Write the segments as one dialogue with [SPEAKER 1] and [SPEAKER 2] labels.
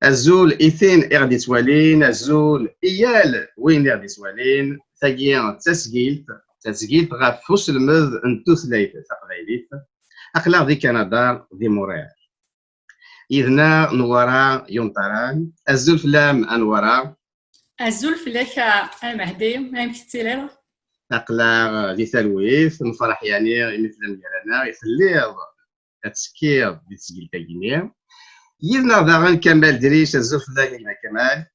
[SPEAKER 1] الزول إثين إغدي توالين الزول إيال وين إغدي توالين ثاقيا تسجيلت غاف فوس المذ انتو ثلاثة تقبيليت أقلاق دي كندا دي موريال إذنا نورا يونطران الزول فلام أنورا
[SPEAKER 2] الزول فلاك المهدي ما يمكن
[SPEAKER 1] أقلاق دي ثلويث نفرح يعني مثل ديالنا يخليه تسكير دي تسجيل تاقيني يذنا ضاغن كمال دريش الزول فلاك إلى كمال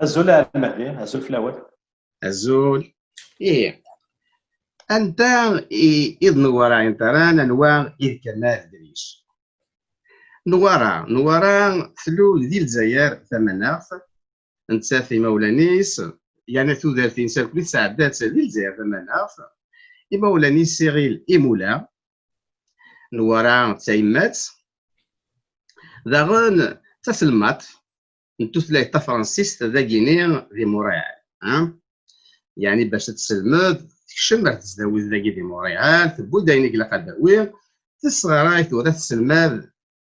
[SPEAKER 3] الزول المهدي الزول فلاول
[SPEAKER 1] الزول إيه أنت إذ نورا إنتران أنواع إذ كمال دريش نورا ثلول ذي الجزائر ثمناخ نتسافي مولانيس يعني ثلاثين سنة كل ساعدات ذي الجزائر ثمناخ مولانيس سيغيل إيمولا نورا تايمات داغن تسلمات نتوثلاي تفرنسيس ذا غينيا ذي موريال يعني باش تسلمد تكشم تزداوي ذاكي دي موريال تبو داينيك لا قداوي تسغراي ثورة تسلماد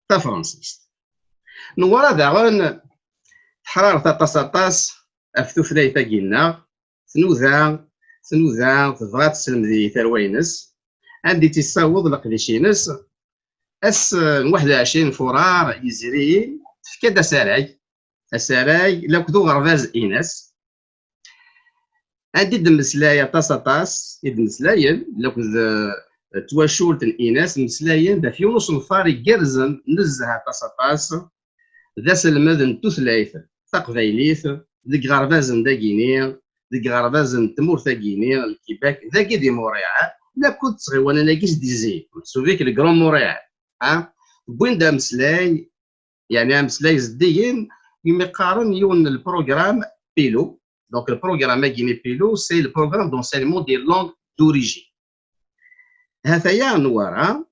[SPEAKER 1] تفرنسيس نورا داغن حرارة طاس أفتو ثلاثة قلنا ثنوذا تبغى تسلم ذي ثروينس عندي تيصاوض لقديشينس 21 فرار يزرين تفكاد أساراي لو كدو غرفاز إيناس عندي دمسلايا طاس دمسلايا لو كد تواشولت الإيناس مسلايا دا في ونص نفاري جرزن نزها طاس ذا سلمذن توثلايث تقبايليث ديك غرفازن دا غينيا ديك غرفازن تمور تا غينيا الكيباك ذاكي دي موريال لا كنت صغير وانا لاقيش ديزي سوفيك الكرون موريال بوين دا مسلاي يعني مسلاي زديين يقارن يون البروغرام بيلو دونك البروغرام غيني بيلو سي البروغرام دونسينمون دي لونغ دوريجين هذايا نورا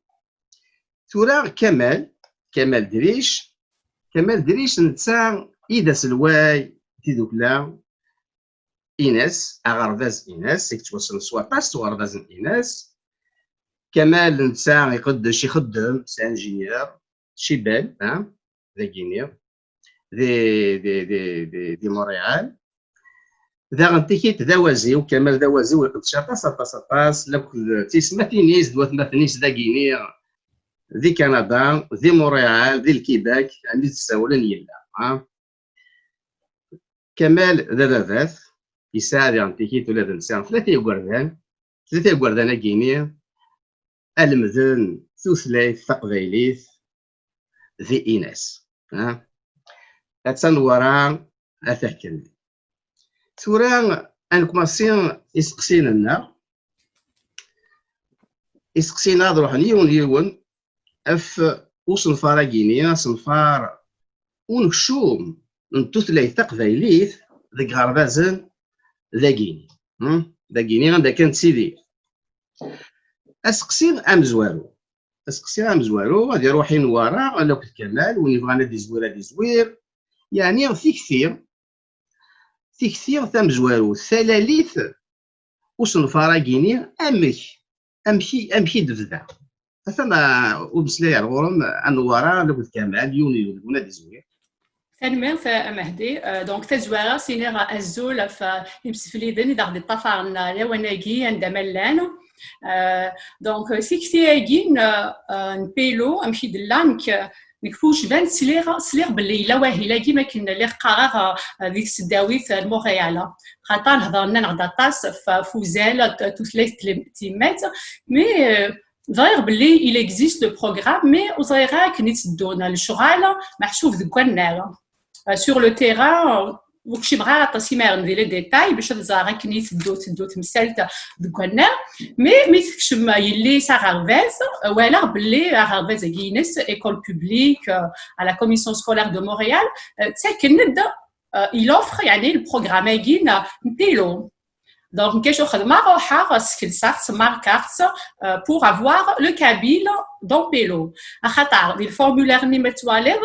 [SPEAKER 1] ثورا كمال دريش نتا إذا سلواي تيدوكلا إيناس أغرفاز إيناس سيكتوصل سواطاس وغرفاز إيناس كمال نتا يقدش يخدم سي انجينيور شيبال ذا غينيا دي مونريال ذا غنتيكيت ذا وازي وكمال ذا وازي ويقدش طاس لو تيسما تينيس دوات مثنيس ذا غينيا ذي كندا ذي مونريال ذي الكيباك عندي تساولن يلا كمال ذا ذات يساعد يعطيكيت ولا نسان ثلاثة يقردان غينيا المذن ثلاث تقبايليث ذي إيناس أتنورا أفكرني ثورا أنكماسيون يسقسينا نروح يون اف وصنفار غينيا صنفار ونكشوم نتوثلاي تقبايليث ذيك غربازن ذا غيني غندا كانت سيدي اسقسي امزوارو غادي روحي نورا انا كنت كمال وين بغانا دي زوير يعني في كثير ثم زوارو ثلاليث وصنفار غينيا امشي دفدا مثلا وبسلاي الغرم انورا لو كنت كمال يوني ولا دي زوير
[SPEAKER 2] ثاني مهدي دونك تزوارا سينيغا الزول فيمسفليدن إذا غدي طفرنا لوناكي عندما لانو دونك سيكتياكين نبيلو أمشي دلانك نكفوش بان سليغ باللي لا واهي كيما كنا اللي قرار ديك السداويت المونريال خاطر هضرنا نغدا طاس فوزال توثلاث تيمات مي ظاهر باللي il existe le programme mais وظاهر كنيتدونا الشغل محسوب دكونا sur le terrain وكشي بغا تسيمر ندير لي ديتاي باش تزارا كنيتدو تمثالت دكونا مي تكشم يلي ساغارفاز ولا باللي غارفاز كينس ايكول بوبليك على كوميسيون سكولير دو مونريال تاكند il offre يعني البروغرام كين نبيلو Donc, quelque chose de marochar, skillsarts, markarts, pour avoir le kabyle dans Pélo. Akhatar, le formulaire nimetoualev,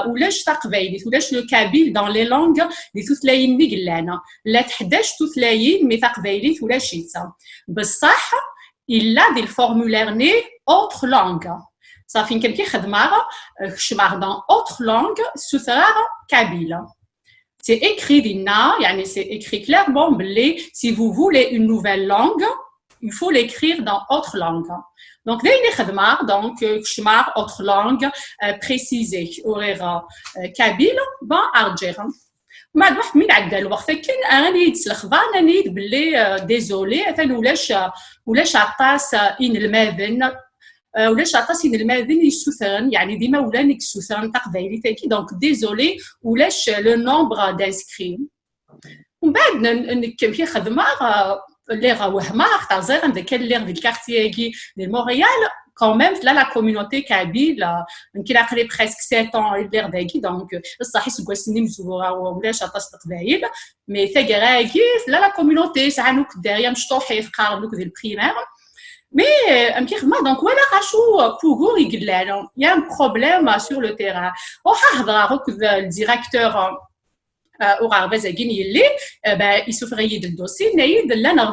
[SPEAKER 2] ou l'ej taqveid, ou l'ej le kabyle dans les langues de toutes les lignes miglana. La t'hdesh toutes les lignes, mais taqveidit ou l'ejitsa. Bessah, il a des formulaires né autre langue. صافي يمكن كيخدمها كشمار dans autre langue سوثرار kabyle. C'est écrit d'Inna, yani c'est écrit clairement, si vous voulez une nouvelle langue, il faut l'écrire dans autre langue. Donc, dès que donc, kshmar, autre langue, précisée, orera, kabyle, ben, arjera. ما عاد واحد من عدى الوقت كاين اني تسلخبان اني بلي ديزولي مثلا ولاش عطاس ان الماذن ولاش عطاس ان الماذن يسوثرن يعني ديما ولانك سوثرن تقبايلي تاكي دونك ديزولي ولاش لو نومبر دانسكري ومن بعد كي خدمه اللي راه وهمه اختار زير عندك كان اللي ديال الكارتيي ديال مونريال quand même là la communauté kabyle qui a créé presque 7 ans اللي غداكي دونك الصح يسقوا سنين مزورا ولاش عطاس تقبايل مي ثقراكي لا لا كوميونيتي ساعنوك داريا مشطوحي في قارنوك ديال البريمير مي امكي خدمه دونك ولا راشو بوغور يقلالو يا ان بروبليم سور لو تيران وحضر روك الديريكتور وغا بازاكين يلي يسوفريد الدوسي نايد لا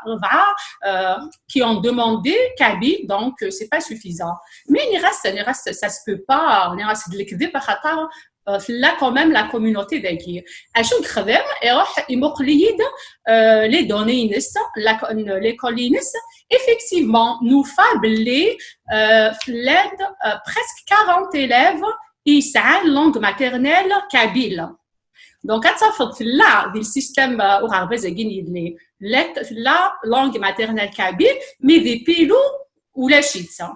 [SPEAKER 2] ربعه qui ont demandé kabyle donc c'est pas suffisant mais il reste ça se peut pas on reste الكذب خاطر là quand même la communauté داكي اشو خدم يروح يمقليد les données l'école INES effectivement nous fablé l'aide presque 40 élèves يسعى langue maternelle kabyle. Donc, quand ça fait là, le système ou la langue maternelle kabyle, mais des pilous ou la chitsa.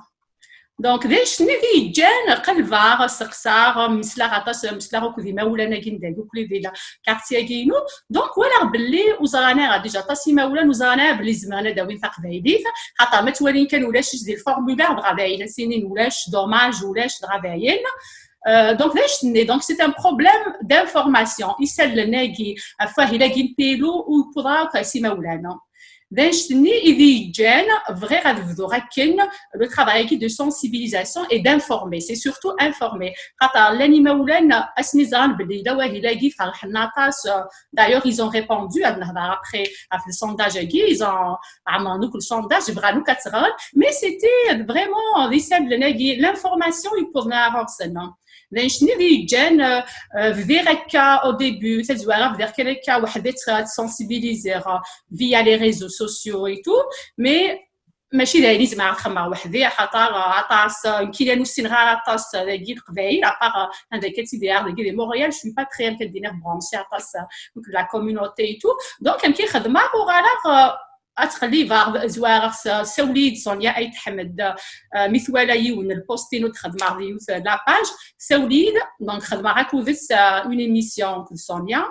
[SPEAKER 2] Donc, des chenilles jeunes, calvar, saxar, misla ratas, misla rokudima ou la naginda, ou les la quartier guinou. Donc, voilà, belli, ouzana, déjà, tassima ou la nouzana, blizmana, dawin taqbaïdif, hata metwalin kan ou la chis des formulaires dravaïl, sinin ou la dommage ou la dravaïl. Donc c'est un problème d'information. Ici le negi afin il a gin pelo ou pourra kasi maulana. D'enchni idien vrai radvdorakin le travail de sensibilisation et d'informer. C'est surtout informer. Quand l'animaoulen asnizan belida wa hilagi farhnatas d'ailleurs ils ont répondu après le sondage ils ont amanu le sondage vraiment 4 mais c'était vraiment le negi l'information il pourra avoir ça non. لانشني جان فيركا او ديبي تزوارا فيركا وحده تسنسيبيليزيرا فيا لي ريزو سوسيو اي تو مي ماشي دايرين زعما خما وحدي خاطر عطاس كاين نوسين غير عطاس داكي القبايل ابار هذاك تيدير داكي مونريال شوي با تري كدير برونسي عطاس لا كوميونيتي اي تو دونك كاين خدمه وغالا اتخلي فار زوار سوليد سونيا اي تحمد مثوالا يون البوستين وتخدم ديال لا باج سوليد دونك خدمه راكوفيس اون ايميسيون سونيا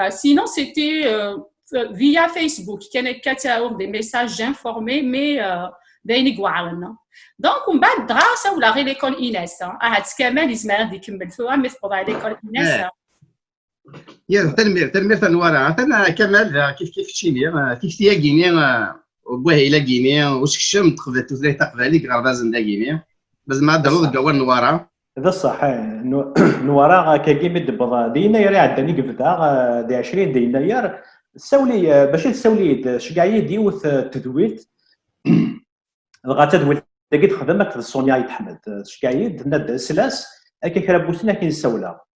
[SPEAKER 2] sinon c'était via Facebook كان كتاور دي ميساج انفورمي مي باين كوعرنا دونك ومن بعد دراسه ولا غير ليكول ايناس هاد كمال يسمع غادي يكمل فيها مي تقضى ليكول ايناس
[SPEAKER 1] يا تنمير تنوارا تنا كمال كيف تشيني كيف تيا غيني وبوه الى غيني واش كشم تقبل تزري تقبالي غربازن دا غيني باز ما دارو دوا نوارا
[SPEAKER 3] هذا صح نوارا كاكيمي دبضا دينا يري عندني قبدا دي 20 ديناير سولي باش تسولي شكاعي ديوث تدويت بغا تدويت داكي تخدم سونيا يتحمد شكاعي دنا سلاس هكا كرابوسنا كاين السوله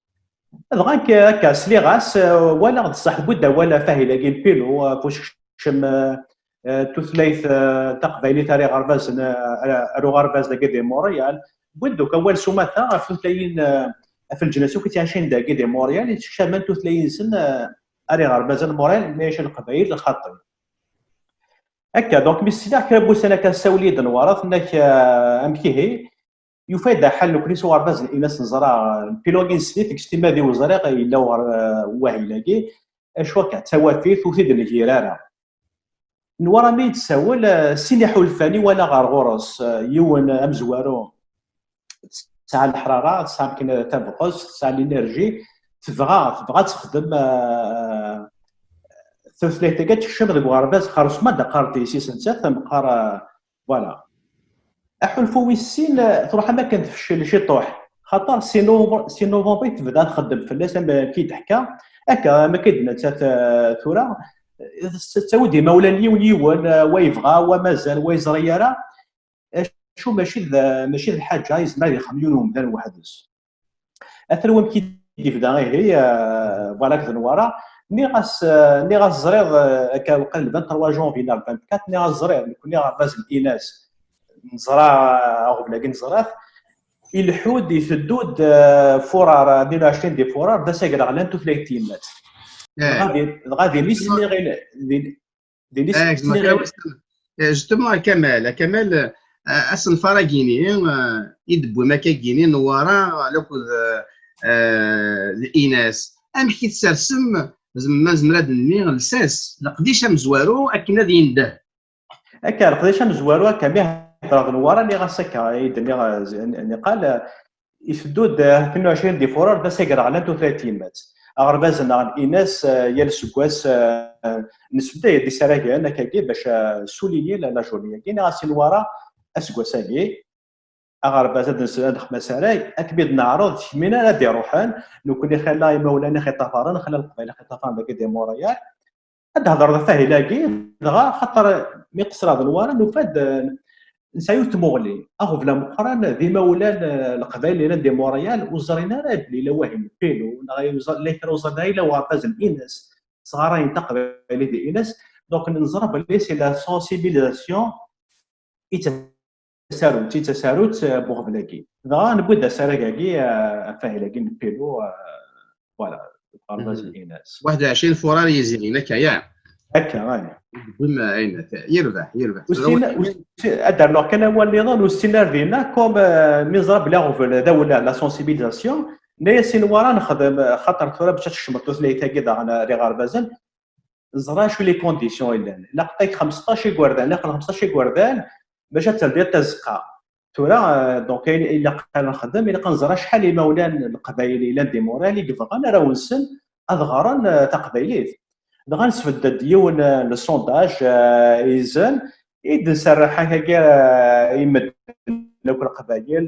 [SPEAKER 3] دغاك هكا سليغاس ولا صاحبو دا ولا فاهي كاين بيلو فوش شم توثليث تقبايلي تاري غرباز رو غرباز داكي دي موريال بودوك اول سوماتا في تلاين في الجناسو كنت عايشين داكي دي موريال شامان توثلاين سن اري غرباز موريال ماشي القبايل الخاطئ هكا دونك ميسيا كرابوس انا كنساولي دنوارات انك امكيهي يفيد حل كريسو غرباز الناس نزرع بيلوغين سليت اكستيما دي وزريق الا واهيلاكي اشوا كتوافي ثوثيد الجيرانه نورا مي تساول سيني حلفاني ولا غرغورس يون امزوارو تاع الحراره تاع يمكن تبقص تاع الانرجي تبغى تخدم ثلاثه تشم ديك غرباز خرج ما دقارتي سي سنت ثمقار فوالا احلفو ويسين تروح ما كانت تفشل شي طوح خاطر سي نوفمبر تبدا تخدم فلاس كي تحكى هكا ما كيدنا ثورا تساودي مولا نيون ويبغى ومازال ويزرياره شو ماشي الحاجه يزمر يخميون مثلا واحد اثر وين كي في داغي هي فوالا كنورا ني غاس زريض كان قلب 3 جونفي 24 ني غاس زريض كوني غاز الاناس نزرع غبلا نزرات الحود يفدود فرار 22 دي فرار دا ساكر غلان تو 30 مات غادي نسمي غير دي نسمي غير
[SPEAKER 1] جوستومون كمال اصل الفراغيني يدبو مكاكيني نوارا لوكو الاناث ام كي تسرسم زعما زمراد ني لساس لقديش مزوارو اكن غادي ينده
[SPEAKER 3] هكا لقديش مزوارو هكا مي هضر نوارا اللي غاسكا يدني قال يفدود 22 دي فورار دا سيقرا على 30 مات اغربازنا الاناث يا السكواس نسبه دي سراغان كاكي باش سوليني لا جورني كاين غاسي نوارا اسكواساكي اغرباز هاد خمساراي اكبد نعرض من نادي روحان نكون خلا مولانا خطافران خلا القبيله خطافران باقي دي موريال هاد هضر فيه لاقي دغا خاطر مي قصر هاد الوارا نفاد نسايوت مغلي اغو بلا مقران ذي مولان القبائل اللي دي موريال وزرينا راه بلي لا واهم بيلو لا كروزنا الى واباز الاناس صغارين تقبل دي اناس دونك نزرب لي سي لا سونسيبيليزاسيون تساروت بوغبلاكي دغا نبدا سراكاكي فاهلاكي بيلو فوالا اباز الاناس
[SPEAKER 1] 21 فرار يزيد هكا يا
[SPEAKER 3] هكا راني
[SPEAKER 1] بما عين يربح
[SPEAKER 3] ادار لو كان هو النظام والسينار ديالنا كوم ميزراب لا غوفل هذا ولا لا سونسيبيليزاسيون ناس ورا نخدم خاطر ثورة باش تشمط ثلاثه كذا انا ري غاربازن زرا شو لي كونديسيون الا لقيت 15 غوردان لا 15 غوردان باش تلدي تزقا ثورة دونك الا نخدم الا كنزرا شحال مولان القبائل الا دي مورالي كيفغان راه ونسن اذغران تقبيليت دغا نسفد ديون السونداج ايزن يدسرح هكا يمد لو القبائل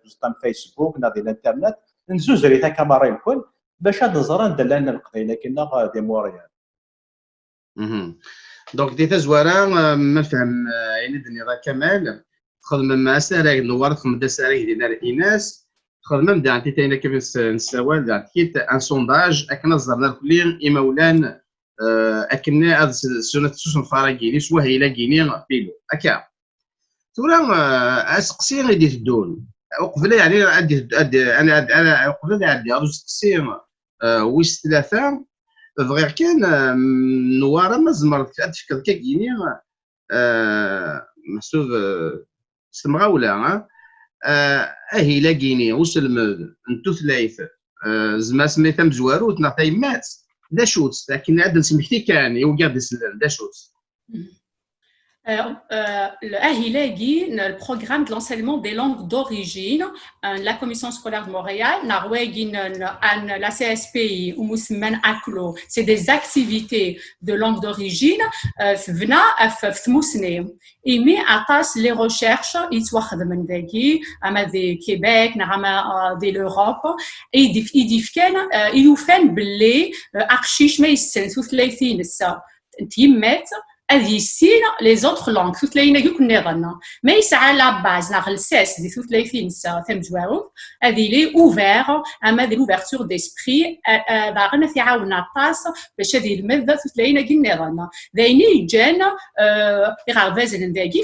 [SPEAKER 3] دوزطان فيسبوك ناضي الانترنت نزوز ريتا كاميرا الكل باش هاد الزرا ندلنا القبائل كنا دي موريال
[SPEAKER 1] دونك دي تزوارا ما فهم يعني دني راه كمال خدم مع ساري نوار خدم ساري ديال الاناث خدم دا انت تاينا كيف نسوال دا كيت ان سونداج اكنا زرنا الكلين ايمولان اكنا سنه سوسن فراغيني سوا هي لاكيني بيلو هكا تورا اسقسي غادي تدون وقبل يعني انا قبل عندي اسقسي ويس ثلاثه فغير كان نوارا ما زمرت تفكر كاكيني محسوب سمغاولا اهي لاكيني وسلم انتو ثلاثه زعما سميتها مزوارو تنعطي مات دا شوت لكن عاد نسميتي كان يوقع دسلال دا شوت
[SPEAKER 2] le programme de l'enseignement des langues d'origine, la Commission scolaire de Montréal, la CSPI ou Mousseman Aklo, c'est des activités de langue d'origine, vena fmousne. Et mais atas les recherches, ils sont de Québec, de l'Europe, et ils font blé, archiche, mais ils sont les ça. هذه السين لي زوتر لونغ ثوث لينا كنا غنا ما يسعى لا باز لا غلساس دي ثوث ليثين سا ثم جوارو هذه لي اوفير اما دي لوفيرتور ديسبري باغنا في عاونا طاس باش هذه الماده ثوث لينا كنا غنا ذايني جان غارفاز نداكي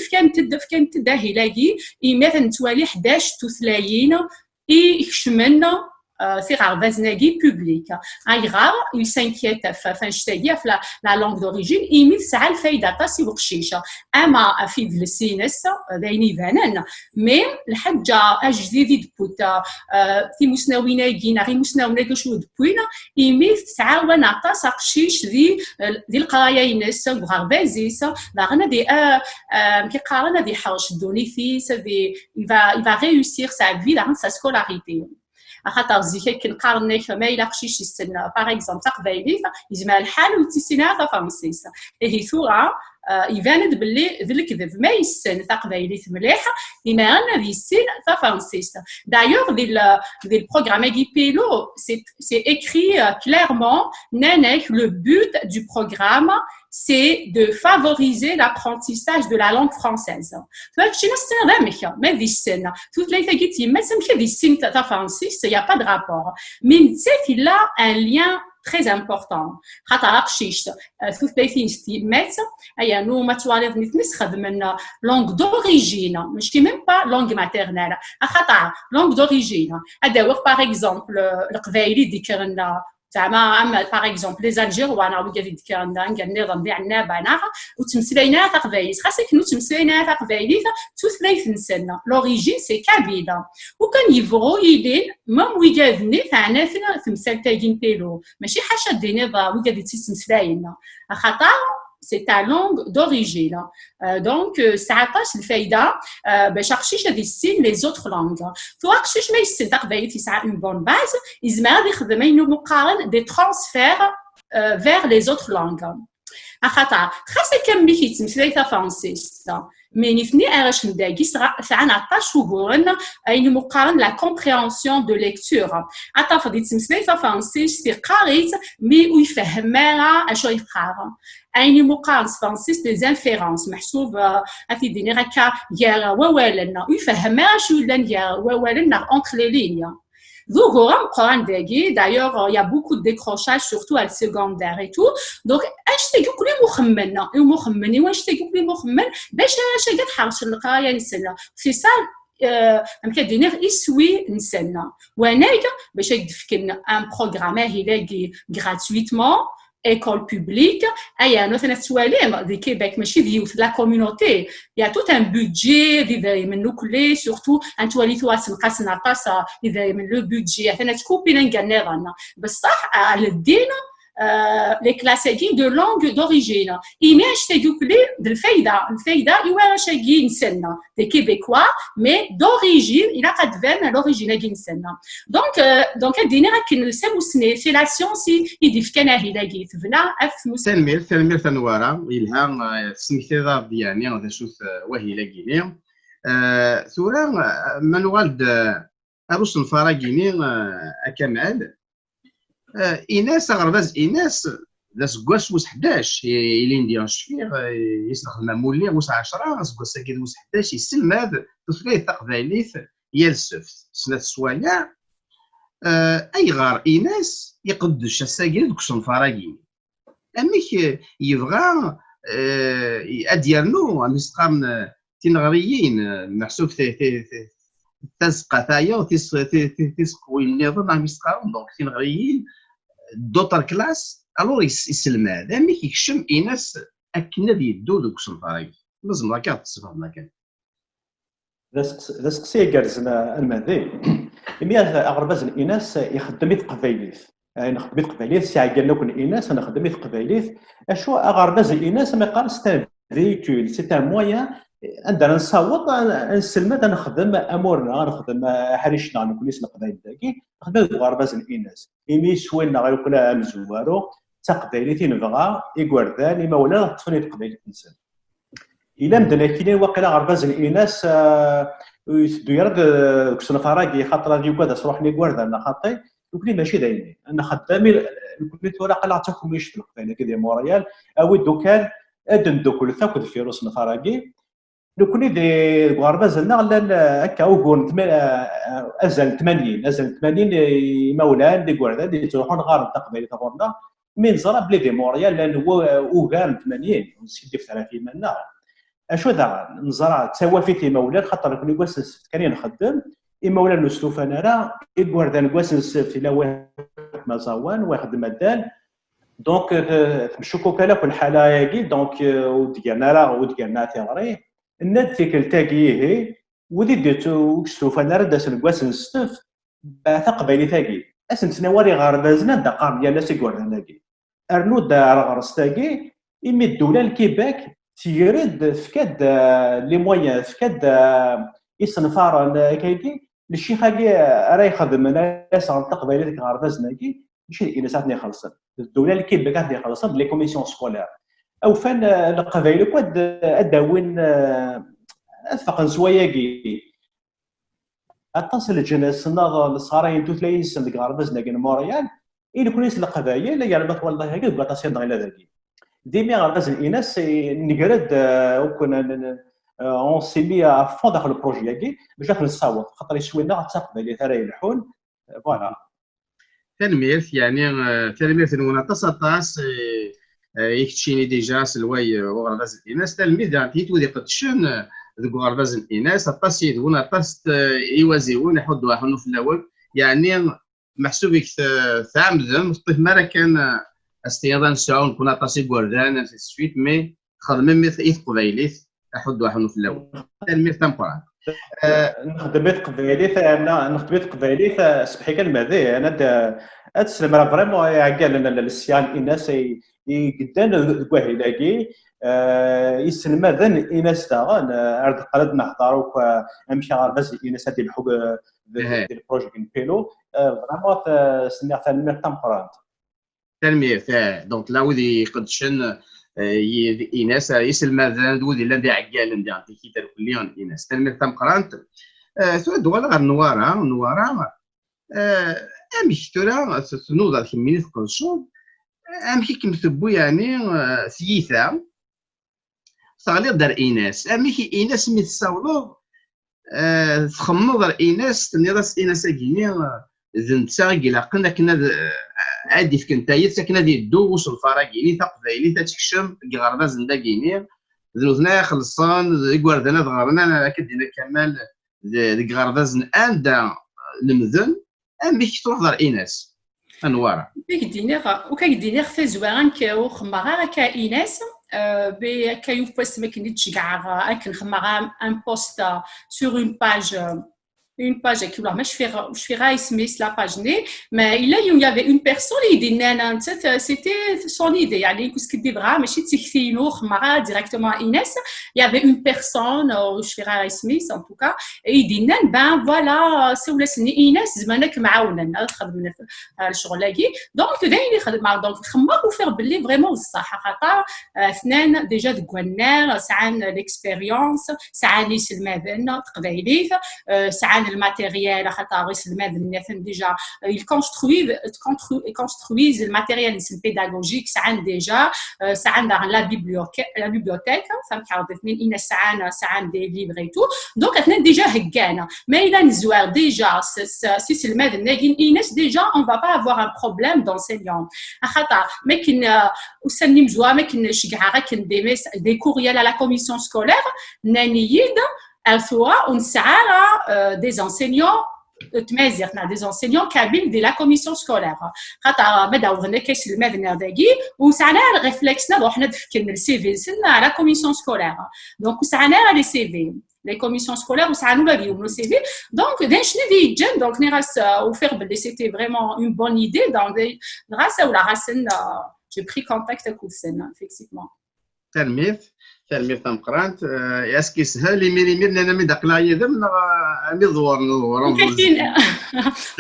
[SPEAKER 2] كانت داهي لاكي مثلا توالي 11 ثوث لينا يكشمنا c'est rarvaznagi public. Aïra, il s'inquiète la langue d'origine, il met ça le fait d'ata si vous cherchez. Ama afid le sines, d'aini vanen, mais le hadja ajdidi de puta, ti musnawina gina, ri musnawina gashud puina, il met ça ou nata sa cherche di القرايه ينس وغارفازيس باغنا دي كي قارنا دي حوش دوني في il va réussir sa vie dans sa scolarité. خاطر زيك كنقارنك فما الا قشيش يستنى باغ اكزومبل تقبايلي يزما الحال وتيسينا فرنسيس هي ثوره يبان باللي ذا الكذب ما يسن تقبايليت مليح لما غنى ذي السن فرنسيس. D'ailleurs, le programme Agipelo, c'est écrit clairement, le but du programme, c'est de favoriser l'apprentissage de la langue française. Mais il n'y a pas de rapport. Mais il a un lien très important. Langue d'origine, je ne même pas langue maternelle. Langue d'origine. Par exemple, par exemple les Algérois وقاعد يذكرنا قال نظام ديالنا بناها وتمثلينا تقبايليت خاصك نو تمثلينا تقبايليت تثليث نسنا لوريجين سي كابيلا وكان يفغو يدين مام ويقادني تاعنا تمثال تاعين بيلو ماشي حاشا ديني وقاعد تمثلينا خاطر c'est ta langue d'origine. Donc, ça attache le faïda, chercher les autres langues. Toi, c'est une bonne base, ils mettent des transferts vers les autres langues. Mais نفني اش نداكي ساعه شهورا اين مقارن لا كومبريهنسيون دو ليكتور عطا فدي تمسلي فرنسي في قاريت مي ويفهمها اش يقرا اين مقارن فرنسي دي انفيرونس محسوب في ديني هكا يا ووالنا يفهمها شو لان يا ووالنا entre les lignes. D'ailleurs, il y a beaucoup de décrochage, surtout à le secondaire et tout. Donc, c'est ça. يمكن دينير يسوي نسنا وانايا باش يدفكن ان بروغرام يلاقي gratuitement école publique il y a notre nationalité du Québec ماشي ديال la communauté il y a tout un budget اللي منو كلي surtout ان تواليتو نقاسنا طاسه اذا من لو بودجي حنا تكوبينا نقنيضنا بصح على الدين les classiques de langue d'origine. Image c'est du الفايدة يواشاقي نسنا des Québécois mais d'origine il a pas de veine à l'origine نسنا. Donc الدين راكن سموسني c'est la science يديف كان هيلاقي تبنا
[SPEAKER 1] تلمير ثنوارا إلهام سميتي ديالني هذا شوف وهي لاقيني ثورا منوالد أروس الفراقيني كمال إيناس أغرباز إيناس ذا سكواس وس 11 إلين ديال الشفير يستخدم مولي وس 10 سكواس كيد وس 11 يسلم هذا تثليث تقبايليت يال السفت سنة السوايع أي غار إيناس يقدش الساقيل دوك الفراقيني أميك يبغى أديرنو مستقام تنغريين محسوب تسقى ثايا وتسقوي النظام مستقام دونك تنغريين دوطر كلاس الور يسلم هذا مي كيكشم إيناس أكنا يدو دوك الفراقي لازم راك تصفى المكان
[SPEAKER 3] ذا سقسي كارزنا المهدي إميا أغرباز الإناس يخدم قبايليت يعني خدمت قبايليت ساعة قالنا كون إناس أنا خدمت قبايليت أشو أغرباز الإناس ما يقال سي فيكول سي ان مويان عندنا نصوت نسلمت نخدم امورنا نخدم حريشنا نكون اسم قبايل داكي نخدم غرباز الاناس ايمي سوينا غيكون مزوارو تقبايلتي نبغى يقردان اما ولا طفني قبايل الانسان الا مدنا كاين واقيلا غرباز الاناس يسدو يرد كسنا فراقي خاطر غادي يقعد صروح لي قردان خاطي يقول ماشي دايني انا خدامي نكون ورقه لا عطاكم يشتلق فانا كدير موريال او دوكان ادن دوكل ثاكد في روس نفراقي لو كوني دي غربه زلنا هكا وكون ازل 80 مولان دي غوردا دي تروحون غار تقبيل تغورنا من زرا بلي دي موريال لان هو وكان 80 ونسيدي في 30 منا اشو ذا نزرع توافيتي مولان خاطر كوني كواس كان نخدم مولان نسلوف انا راه غوردا كواس في لا واحد مزوان واحد مدان دونك تمشوكو كلا كل حاله ياكي دونك وديالنا راه وديالنا تيغري الناد تيكل تاكيه ودي ديتو كسوف انا راه داس الكواس نستف بعث قبيلي تاكي اسن سنواري غاربازنا دا قار ديال ناس يقول تاكي ارنو دا غرس تاكي يمي الدوله الكيباك تيرد فكاد لي مويان فكاد يصنفار كايكي الشيخ هاكي راه يخدم ناس غير قبيلتك غاربازنا كي ماشي الانسان اللي خلصن الدوله الكيباك اللي خلصن لي كوميسيون سكولير او فان القبائل كود اداوين افق نسواياكي اتصل الجنس ناض الصغارين توثلاين سن غاربز لكن موريال إلى كل القبائل يعني بات والله هكا بلا تصير غير ذاكي ديما غاربز الاناس نقرد وكنا اون سي مي فون داخل البروجي ياكي باش داخل الصوت خاطر يسوينا تقبل ترى يلحون فوالا
[SPEAKER 1] تلميذ يعني تلميذ نونا تصطاس يكتشيني ديجا سلواي وغرباز الاناس تلميذ يعني تيتودي قدشن ذو غرباز الاناس اطاس يدون اطاس يوازيون يحطوا حنو في الاول يعني محسوبك ثامذم طيف مره كان استيضان ساعون كنا طاسي بوردان في السويت مي خدمه مثل ايث قبيليث احدوا حنو في الاول تلميذ تمبران
[SPEAKER 3] نخدمت قبيليث انا نخدمت قبيليث سبحي كلمه ذي انا اتسلم راه فريمون يعقل لنا السيان الناس يقدان كواهلاكي يسلم ذن الناس تاع ارد قلد نحضروك امشي غرباز الناس هذه الحب ديال البروجي بيلو فريمون سنيا تلميذ تمبرانت
[SPEAKER 1] تلميذ دونك لا ودي قدشن إناس يسلم ذن ودي لا عقال ندي كي تركليون إناس تلميذ تمقرانت ثو دوال غير نوارا امشي ترى تنوض كميني تقلشون امشي كمثبو يعني ثيثا صغير دار إناس امشي إناس مي تساولو تخمض إناس تنيض إناس كيني ذنتا كيلا قلنا كنا عادي في كنتايا ساكنه ديال الدوس والفراكيني تقبايلي تتكشم كغرباز نداكيني ذوثنا خلصان يقوردنا ضغرنا كدينا كمال ديك غرباز اندا المذن امبيك تروح دار ايناس انوارا
[SPEAKER 2] وكيديني في زوان كاو خمارا كايناس كايو بوست ما كنتش كاع كنخمارا ان بوست سور اون باج une page qui là je ferai Smith la page née mais il y avait une personne il dit c'était son idée يعني qu'est-ce qu'il dit vraiment ماشي تكثينو خمارا directement Inès il y avait une personne je ferai Smith en tout cas et il dit ben voilà سولا سني Inès زمانك معاونا خدمنا الشغلاكي دونك دايرين خدمه دونك خمار وفير باللي فريمون الصح خاطر اثنين ديجا دكوانار سعان ليكسبيريونس سعان الماذن تقبايليث سعان le matériel déjà ils construisent le matériel pédagogique ça déjà ça dans la bibliothèque ça ça des livres et tout donc déjà mais il a déjà si c'est le maître déjà on va pas avoir un problème d'enseignant mais des courriels à la commission scolaire on s'arrête des enseignants des enseignants kabyles de la commission scolaire. خاطر بدا وغنا كاش المبنى داكي وسعنا ريفلكسنا روحنا دفكنا السي في سنا على كوميسيون سكولير دونك سعنا لي سي في les commissions scolaires وسعنا لا اليوم لو سي في دونك داش ندي جن دونك نراس وفير بلي سيتي فريمون اون بون ايدي دونك غراس ولا راسن j'ai pris contact avec Hussein effectivement
[SPEAKER 1] تلميذ تمقرانت اسكي سهل لي ميري انا مي دقلايه ذم مي ضوار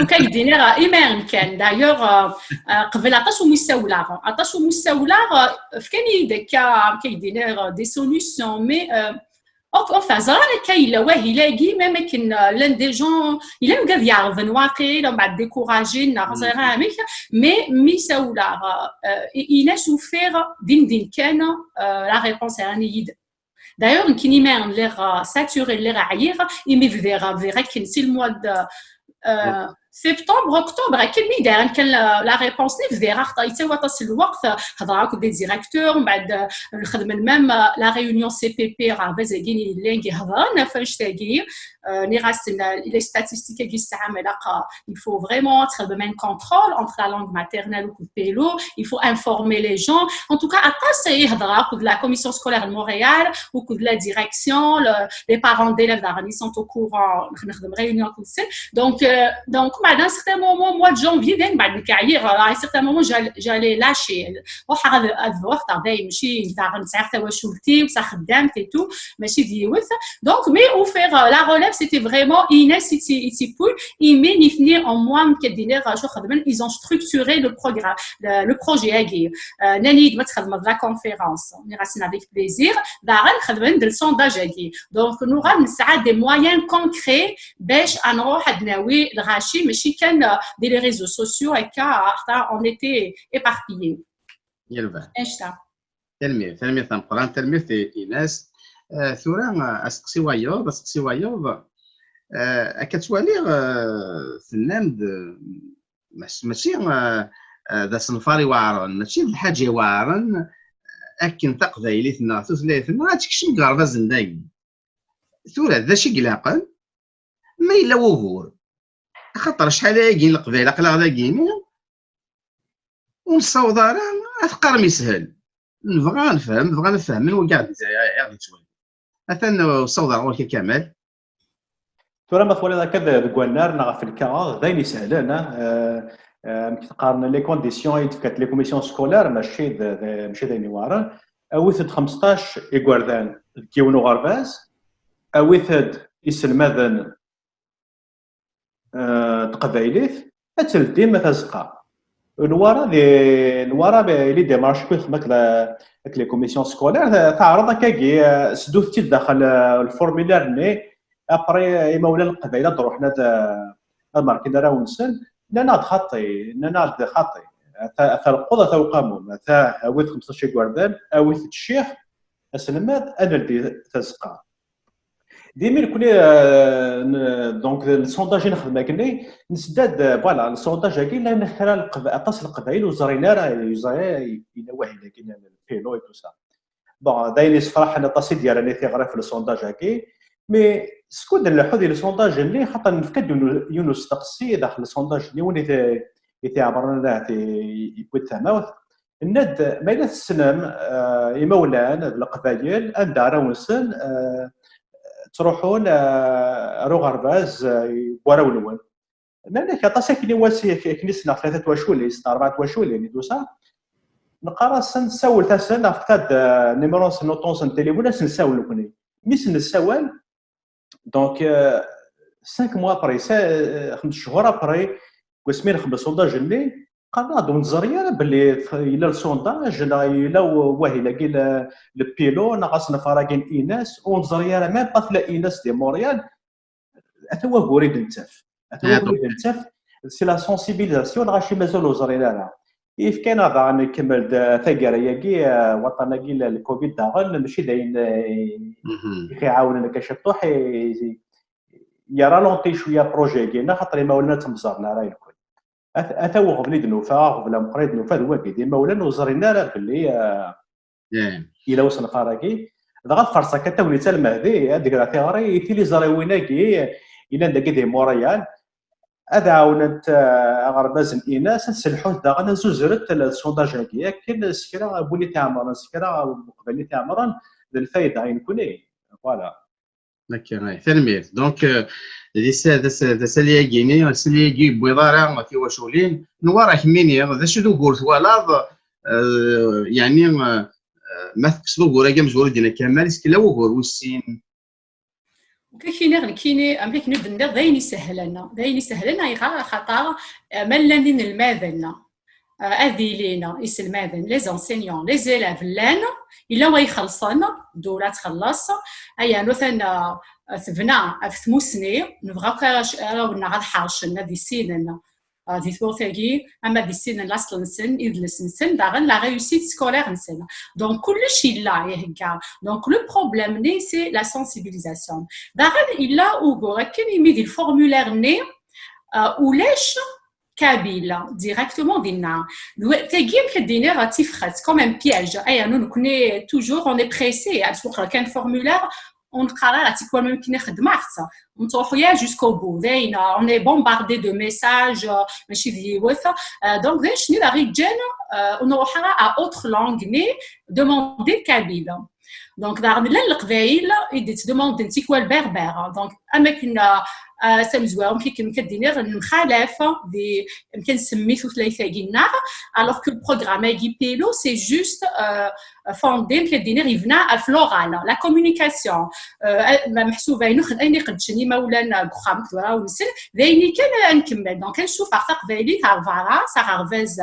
[SPEAKER 2] وكايديني راه ايمان كان دايوغ قبل عطاش مستولار فكاني داك كايديني دي سوليوشن مي enfin زرا كايلا واهلاكي ما كاين لان دي جون الا مقاد يعرف نواقي لو بعد ديكوراجي نغزرا مي ساولا il a souffert din كان la réponse يعني d'ailleurs كاين ما لي ساتوري لي عير يمي فيرا كاين سي الموا سبتمبر اكتوبر كلمي داير كان لا ريبونس ني فيرا حتى تصل الوقت هضراك دي ديريكتور من بعد نخدم المام لا ريونيون سي بي بي راه بازاكيني لينكي هضرنا فاش تاكي ني راسنا لي ستاتستيك كي الساعه ملاقا il faut vraiment être même contrôle entre la langue maternelle ou pélo il faut informer les gens en tout cas après c'est هضراك de la commission scolaire de Montréal ou de la direction les parents d'élèves d'Arani sont au courant نخدم réunion كل سنه donc à un certain moment, mois de janvier, à un certain moment, j'allais lâcher. Donc, mais au faire la relève, c'était vraiment Inès ils m'ont en moins ils ont structuré le programme, le projet. Nani de la conférence, on est avec plaisir. Le sondage. Donc, nous avons des moyens concrets باش نروح ناوي الغاشي ماشي كان دي لي ريزو سوسيو هكا on était éparpillés.
[SPEAKER 1] يلبا
[SPEAKER 2] ايش تا
[SPEAKER 1] تلميذ نقرا تلميذ ايناس ثورا اسقسي وايوب كتوالي فنان ماشي ذا صنفاري واعرن ماشي الحاجه واعرن اكن تقبايليتنا ثلاثنا هادشي مقربه زنداي ثورا ذا شي قلاقل ما الا وهور خاطر شحال هاكين القبائل قلا غدا كيني ونصوض راه افقر مسهل نبغى نفهم من وكاع غادي تولي مثلا صوض راه كمال
[SPEAKER 3] ترى ما ثوالي هكا كوانار نا في الكا داين يسهلنا تقارن لي كونديسيون يتفكت لي كوميسيون سكولار ماشي داين يوارن اوثد 15 يغوردان كيونو غرباز اوثد يسلمذن تقبايليث اتل ديما تزقى الورا اللي ديمارش كيف مثلا لي كوميسيون سكولار تعرض هكاكي سدوثتي داخل الفورمولير ني ابري مولا القبيله تروحنا الماركينا راه ونسن لنا خطي القضاء توقامهم اوث 15 كواردان اوث الشيخ اسلمات انا اللي تزقى ديما يكون دونك السونداج اللي خدمنا كني نسداد فوالا السونداج هكا لا نخرا اطاس القبائل وزرينا راه يزري الى واحد كاين الفيلو اي تو سا بون داين يصفرح انا طاسي ديالها اللي تيغرا في السونداج هكا مي سكون نلحو ديال السونداج اللي خاطر نفكد يونس تقصي داخل السونداج اللي وني يتعبرنا يكون تماوت الند ما الا السنم يمولان القبائل اندارا ونسن تروحون روغرباز وراولون لان كطاسه كني واسي كنيسنا 3 واشولي 4 واشولي يعني دوسا نقرا نساول تاسن افقد نيميرو نوطون تليفون نساول كوني ميس نساول دونك 5 موا ابري 5 شهور ابري وسمين خمس سونداج اللي قرا دون زريا باللي الى السونداج الى واهله كاين البيلو ناقصنا فراكين ايناس ونزريا ما طفله ايناس دي موريال اتوا غوريد نتف سي لا سونسيبيليزاسيون غاشي مازالو زرينا راه كيف كان هذا نكمل ثقرايا كي وطنا كي الكوفيد داغن ماشي داين يعاوننا كشطوح يرالونتي شويه بروجي كاين خاطر ما ولنا تمزرنا راه الكل اتوا غبلي دنوفا ولا مقريد نوفا هو ديما ولا وزرينا راه باللي الى وصل فراكي دغا فرصه كتولي حتى المهدي هذيك راه تيغري تيلي زريويناكي الى داك دي موريال هذا عاونت غرباز الاناث نسلحوا داغنا زوزرت السونداج هكايا كاين سكره بولي تعمر سكره قبل تعمرن الفايده غيكوني فوالا
[SPEAKER 1] لكن تلميذ دونك دي سالياكيني سالياكي بويضاره في واشولين نوار حميني ذا شنو قلت ولا يعني ما تقصدوا قرايه مزور ديالنا كمال سكلا وغور والسين
[SPEAKER 2] كاينه امريكا ندير داين يسهلنا يغا خطا ملانين الماذن اذيلينا يسلماذن لي زونسينيون لي زيلاف لان الا ويخلصنا دوله تخلص اي مثلا ثبنا في ثموسني نبغى رانا غاد حارشنا دي سيننا دي ثوثاكي اما دي سين لاصل نسن يدلس نسن داغن لا ريوسيت سكولير نسن دونك كلشي لا يهكا دونك لو بروبليم ني سي لا سنسيبيليزاسيون داغن الا وغور كان يميدي الفورمولير ني ولاش كابيلا ديريكتومون دينا تاكيم كديني راه تيفخات كوم ان بياج اي انو نكوني توجور اون اي بريسي تسوق كان فورمولير ونقرا راه تيكون ممكن نخدم حتى نروحوا يا جوسكو بو داينا اون اي بومباردي دو ميساج ماشي فيديوات دونك داير شنو لا ريجين ونروح ا اوتر لونغ ني دوموندي كابيلا دونك داغ لا القبايل يديت دوموند انتي كوا البربر دونك اماكن سامزوا يمكن كدير نخالف دي يمكن سميتو ثلاثه قلنا alors que le programme Guipelo c'est juste fondé كدير يبنى الفلورال لا كومونيكاسيون محسوبه اني قدشني مولانا كخام كثره ونسل ذيني كان نكمل دونك نشوف عطا قبايلي تاع فارا ساغرفاز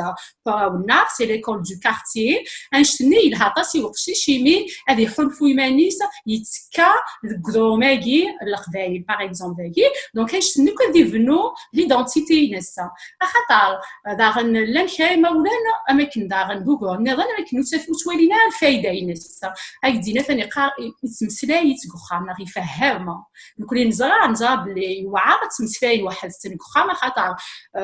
[SPEAKER 2] باونا سي ليكول دو كارتيي انشتني لها طاسي وقشي شيمي هذه حلفو يمانيس يتكا الكروماكي القبايل باغ اكزومبل دونك انشتني كديفنو ليدونتيتي نسا خاطر داغن لان شاي مولانا اماكن داغن بوغور نظن اماكن توالينا الفايده ينسا هاك دينا ثاني قار يتمسلاي تكخام يفهم نكون نزرع بلي يوعى تمسلاي واحد تنكخام خاطر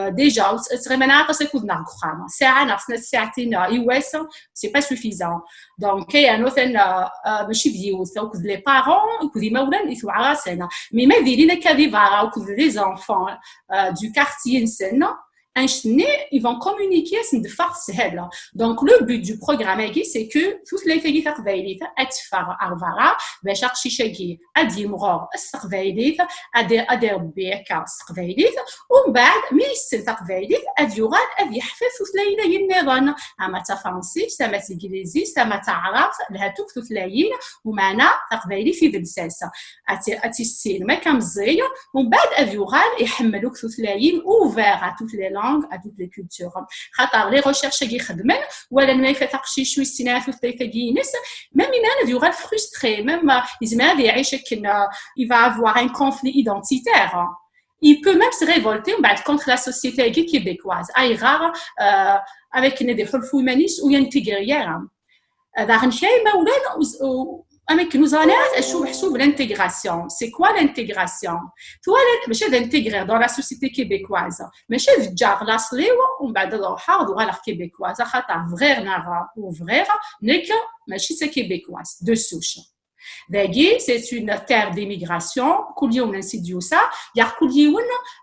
[SPEAKER 2] ديجا تغيمنا تسكودنا كخام ساعه ناقصنا ساعتين يواس سي با سوفيزون دونك كاين مثلا ماشي بيوت او كود لي بارون كود مولانا يتوعى راسنا مي ما ديرينا كديفارا او كود لي زونفون du quartier نسنا ils vont communiquer de force sehla. Donc le but du programme c'est que toutes les filles تقبايليت اتفار ارفارا باش ارشيشاكي ادي مغور استقبايليت ادي ربيكا استقبايليت ومن بعد ميس تقبايليت اديوغال ادي يحفظ ثلاثه النظام اما تا فرنسي سما انجليزي سما تعرف لها توك ثلاثين ومعنا تقبايلي في دلساسه اتي السين ما كمزي ومن بعد اديوغال يحملوك ثلاثين اوفير توت لي à toutes les cultures. خاطر les recherches qui خدمن ولا ما يفتقشي شوي السنات وثلاثه ناس même il y aura frustré même يزما يعيش كنا il va avoir un conflit identitaire. Il peut même se révolter contre la société québécoise. Aïe rare avec des حلفو humanistes ou intégrière. داغن شيء مولانا avec nous allons l'intégration. C'est quoi l'intégration? Toi, ماشي d'intégrer dans la société québécoise. ماشي تجار لاصلي ومن بعد نروحوا ندوها على كيبيكواز خاطر فغير نارا وفغير نيك ماشي سي كيبيكواز دو سوش. داكي c'est une terre d'immigration كل يوم نسيديو سا يا كل يوم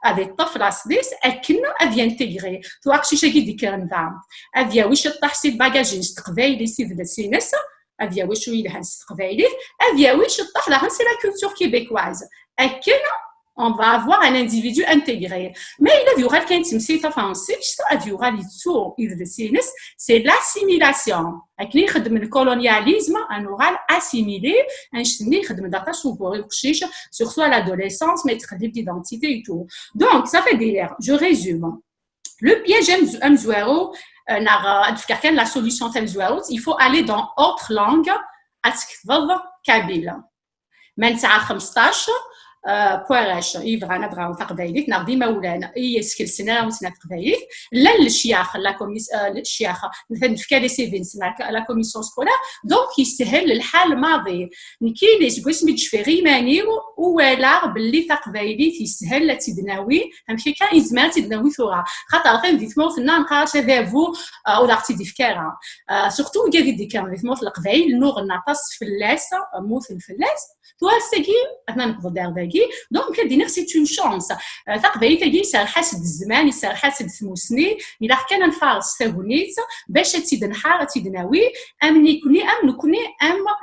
[SPEAKER 2] هذه الطفل اصليس اكن افي انتيغري تو اكشي شي ديك نظام افيا واش طحسي باجاجين تقبايلي سيد السينس افيا واش ويلها نستقبايليه افيا واش الطح لا سي لا كولتور كيبيكواز اكن on va avoir un individu intégré mais il y aura quelqu'un تمسيت فرنسي il y aura ليتو يدرسينس c'est l'assimilation اكني خدم الكولونياليزم ان اورال اسيميلي انشني خدم داتا سوبوري وكشيش surtout à l'adolescence mais تخدم d'identité et tout donc ça fait des je résume le piège Mzouaro la solution il faut aller dans autre langue أتكتب كابيل من ساعة 15 بواراش يبغى نبغاو تقبايليت ناخدي مولانا يسكل سنه وسنه تقبايليت لا الشياخ لا كوميس الشياخ مثلا في كالي سيفين سنه لا كوميسيون سكولا دونك يسهل الحال الماضي كاين سكويس ميتشفيري ماني ولا باللي تقبايليت يسهل تدناوي همشي كان يزمان تدناوي ثورا خاطر غير ديت موت نان قاش فيفو ولا اختي دي فكاره سورتو كاع دي كان ديت موت القبايل نور نطاس فلاس موت الفلاس تواسكي انا نقدر داك دونك كدير سي اون شانس تقبايلي تاعي سار حاسد الزمان يسار حاسد ثموسني الا كان نفارس ثاغونيت باش تيدنحار تيدناوي امني كوني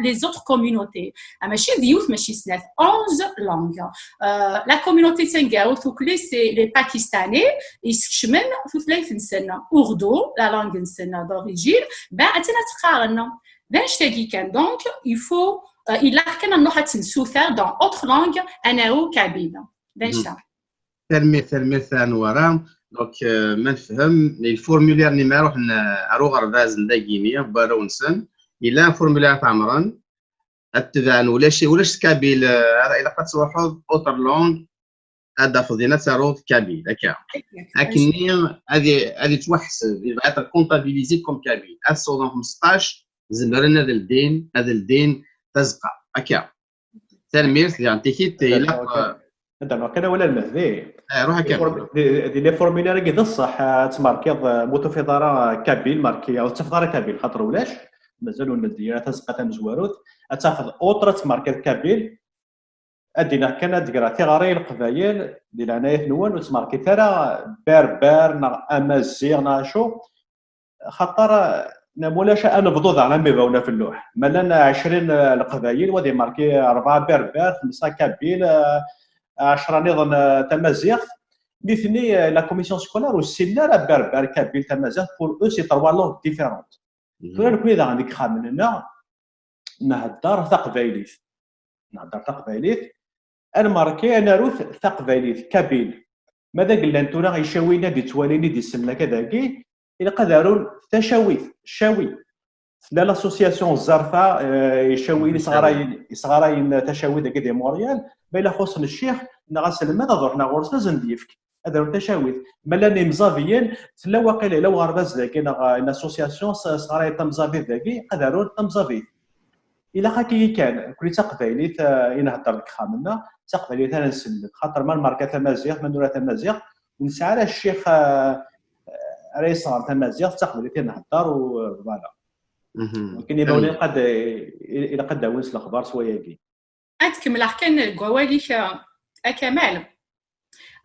[SPEAKER 2] لي زوتر كوميونيتي ماشي ديوت ماشي سنات 11 لونغ لا كوميونيتي تنغاو توكلي سي لي باكستاني يسكشمن في 30 سنه اردو لا لونغ سنه دوريجين بعد تقارن باش تاعي كان دونك يفو il a كان نروح تنسوثا dans autre langue أنا كابيلا دايشا
[SPEAKER 1] مثال ورا دونك ما نفهم الفورمولير اللي ما روح نروح غرفاز نداكينيا باراونسن الى فورمولير تاع عمران اتبان ولاش كابيل هذا الا قد تروحوا اوتر لونغ هذا فضينا تروح كابيل هكا لكني هذه توحسب يبقى كونطابيليزي كوم كابيل 15 زمرنا هذا الدين تزقى هكا تلميذ اللي عندك
[SPEAKER 3] هذا كان ولا المهدي
[SPEAKER 1] روح هكا
[SPEAKER 3] دي لي فورمولير كي الصح تماركيض موتو في دارا كابيل ماركي او تفضل كابيل خاطر ولاش مازالوا المدينه تزقى تمزواروت تاخذ اوتر تماركيض كابيل ادينا كان ديرا تيغاري القبايل ديال عنايه نوان وتماركي ترى بربر امازيغ ناشو خاطر ولاش انا بضوض على ميباونا في اللوح مالنا 20 القبائل ودي ماركي 4 بربر 5 كابيل 10 نظن تمازيغ مثني لا كوميسيون سكولار والسينا لا بربر كابيل تمازيغ بور او سي 3 لونغ ديفيرونت ولا نكون اذا عندك خامننا نهضر ثقبايليت نهضر ثقبايليت انا ماركي انا روث ثقبايليت كابيل ماذا قلنا انتونا غيشاوينا دي تواليني دي السمنه كذاكي الى قدروا تشاويث شاوي لا لاسوسياسيون الزرفه يشاوي صغاراين تشاوي داك دي موريال بلا خصنا الشيخ نغسل ما نضرنا غورسنا زنديفك هذا تشاويث ملاني مزافيين تلا واقيلا لو غرباز داك ان اسوسياسيون صغاراين تمزافي داكي قدروا تمزافي الى خاكي كان كل تقبايلي ينهضر لك خامنا تقبايلي ثاني نسلك خاطر ما الماركه تمازيغ من دوله تمازيغ نسعى على الشيخ رئيس تمازيغ تقبايلي تنهضر وفوالا ولكن يبغى قد الى قد داوز الاخبار سواياكي
[SPEAKER 2] عندكم كان قوالي كمال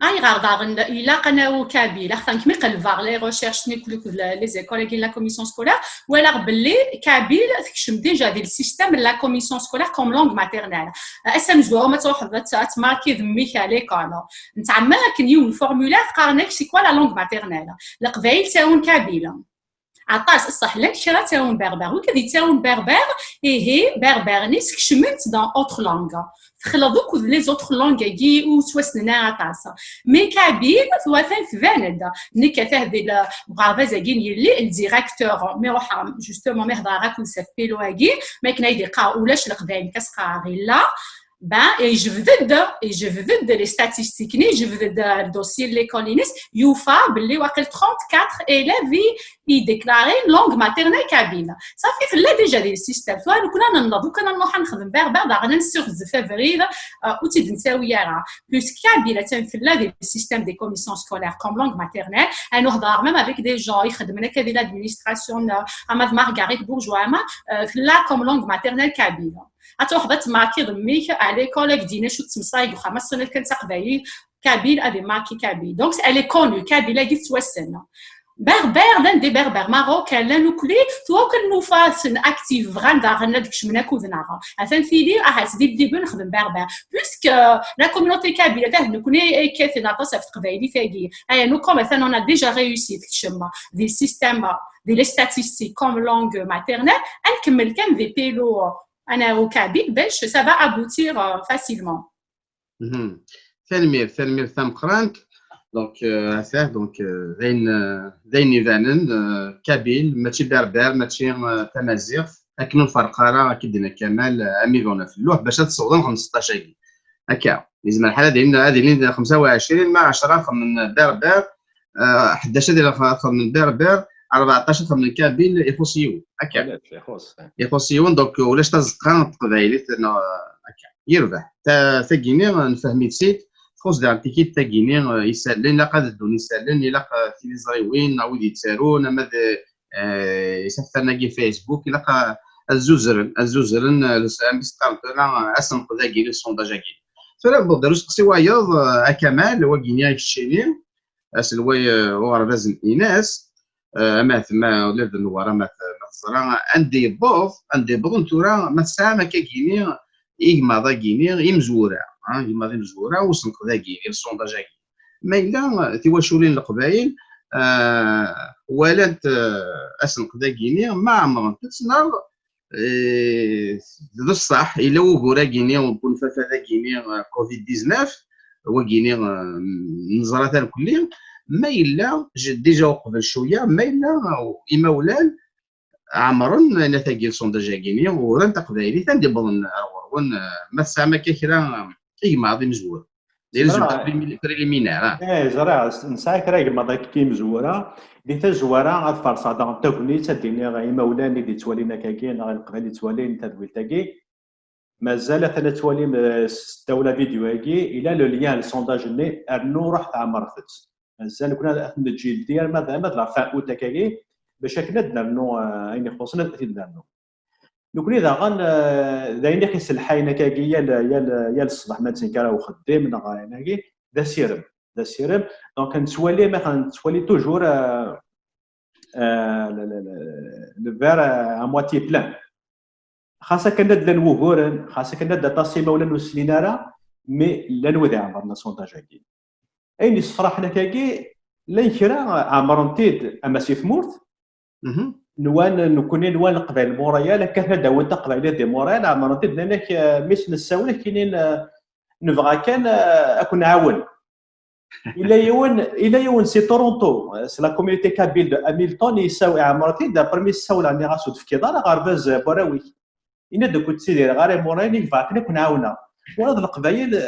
[SPEAKER 2] اي غارداغن الى قناو كابيل خاطر كمي قلباغ لي ريشيرش نيكلوك لي زيكول كاين لا كوميسيون سكولار ولا بلي كابيل تكشم ديجا ديال السيستيم لا كوميسيون سكولار كوم لونغ ماتيرنال اسم جوه ما تروح تماركي ذميك عليك انا نتعمل كن يوم فورمولير قارنك سي كوا لا لونغ ماتيرنال القبايل تاعون كابيل عطاس الصح لك شرا تاون بربر وكذي تاون بربر هي بربر نيس كشمت دون اوتر لونغ تخلطوك لي زوتر لونغ كي او توسننا عطاس مي كابيل ثواثن ثفاند نيكا دي برافاز كين يلي الديريكتور مي روح جوستومون مي هضر راك وسف بيلو كي ما كنا يدي قا ولاش القبايل كسقا غير لا et je veux de les statistiques je veux le dossier de l'école Inès youfa باللي واقل 34 élèves ils déclarent langue maternelle kabyle ça fait que là déjà des systèmes soit كنا ننضو كنا نروح نخدم بربر داغنا نسوغ فبراير ou تي نساوي راه plus kabyle تنفلا دي système des commissions scolaires comme langue maternelle انا نهضر même avec des gens يخدمنا كذا l'administration اماد مارغاريت بورجوا لا comme langue maternelle kabyle اتوحدت ماركي ضميك على كوليك دينا شو تمصايق وخمس سنين كنت قبايل كابيل افي ماركي كابيل دونك الي كونو كابيل اللي توسن بربر دان دي بربر ماروك لا نوكلي تو كن نفاسن اكتيف غندا غندك شمنا كوذنا عشان فيدي احس دي دي نخدم بربر بلوسك لا كوميونيتي كابيل تاع نكوني كيفنا تصف قبايلي تاعي اي نو كوم مثلا انا ديجا ريوسي تشما دي سيستيم دي لي ستاتيستيك كوم لونغ ماتيرنال نكمل كان دي بيلو انا وكابيل باش ça va aboutir facilement.
[SPEAKER 1] ثاني ثم قرانك دونك هذا دونك زين يبانن كابيل ماشي بربر ماشي تمازيغ لكن الفرق راه كيدنا كمال اميغونا في اللوح باش تصوضن 15 كي هكا لازم الحاله ديالنا هذه 25 مع 10 من بربر 11 ديال من بربر 14 من كابيل يخصيو هكا يخصيون دونك ولاش تزقان قبايلي هكا يربح تا كيني نفهمي سيت خص دار تيكيت تا كيني يسالن لا قاد دون يسالن الا في زريوين عاود يتسارون اما يسفرنا كي فيسبوك الا الزوزرن لسام بيستارتنا اسم قدا كيلو سونداج كي فلا بودروس قسيوايض كمال هو كينيا الشينين اسلوي ورباز الاناس ما ثما ولاد النوار ما تزرع عندي بوض نتورا ما تسعى ما كايني إيما ذا كيني يمزورا إيما ذا مزورا وسنق ذا كيني السونداج كي ما إلا تواشولين القبايل ولات أسنق ذا كيني ما عمرن تسنر بصح إلا وكورا كيني ونكون فافا ذا كيني كوفيد 19 هو كيني نزرات الكلية ما إلا ديجا قبل شويه ما إلا إما ولان عمرن نتاجي السونداج كيني وران تقبايلي تندي بظن ون ما سامع كيرا اي ماضي مزور ديال زوج بريليمينار
[SPEAKER 3] زرع نساي كرا ما كي مزوره دي تزوره غاد فرصه دون تكوني تديني غا إما ولان اللي توالينا كاين غا القبايل توالين تدويل تاكي مازال ثلاث توالي الدوله فيديو هاكي الى لو ليان السونداج ني ارنو راح عمرفت مازال كنا نجي ديال مثلا فاوت كاكي باش كنا درنو اين خصنا درنو نقول اذا غن دايني قيس الحاينه كاكي يا الصباح ما تنكرا وخدام نغايناكي دا سيرم دونك نتوالي مثلا توالي توجور le verre à moitié plein. خاصة كنا د الوهور خاصة كنا د تصيمة ولا نسلينارا مي لا نوذي عمرنا سونتاج هكي أين صفرحنا كاكي لا يكرا عمرنتيد أما سيف مورت نوان نكونين نوان قبائل موريال كثنا داوت قبائل دي موريال عمرنتيد لأنك مش نساوله كاينين نبغى كان أكون نعاون إلى يوم سي تورونتو سي لا كوميونيتي كابيل دو هاميلتون يساوي عمرنتيد برمي يساوي عندي غاسو في كيدار غارباز براوي إن دو كنت سيدي غير موريني فاكنا كنعاونا وهاد القبايل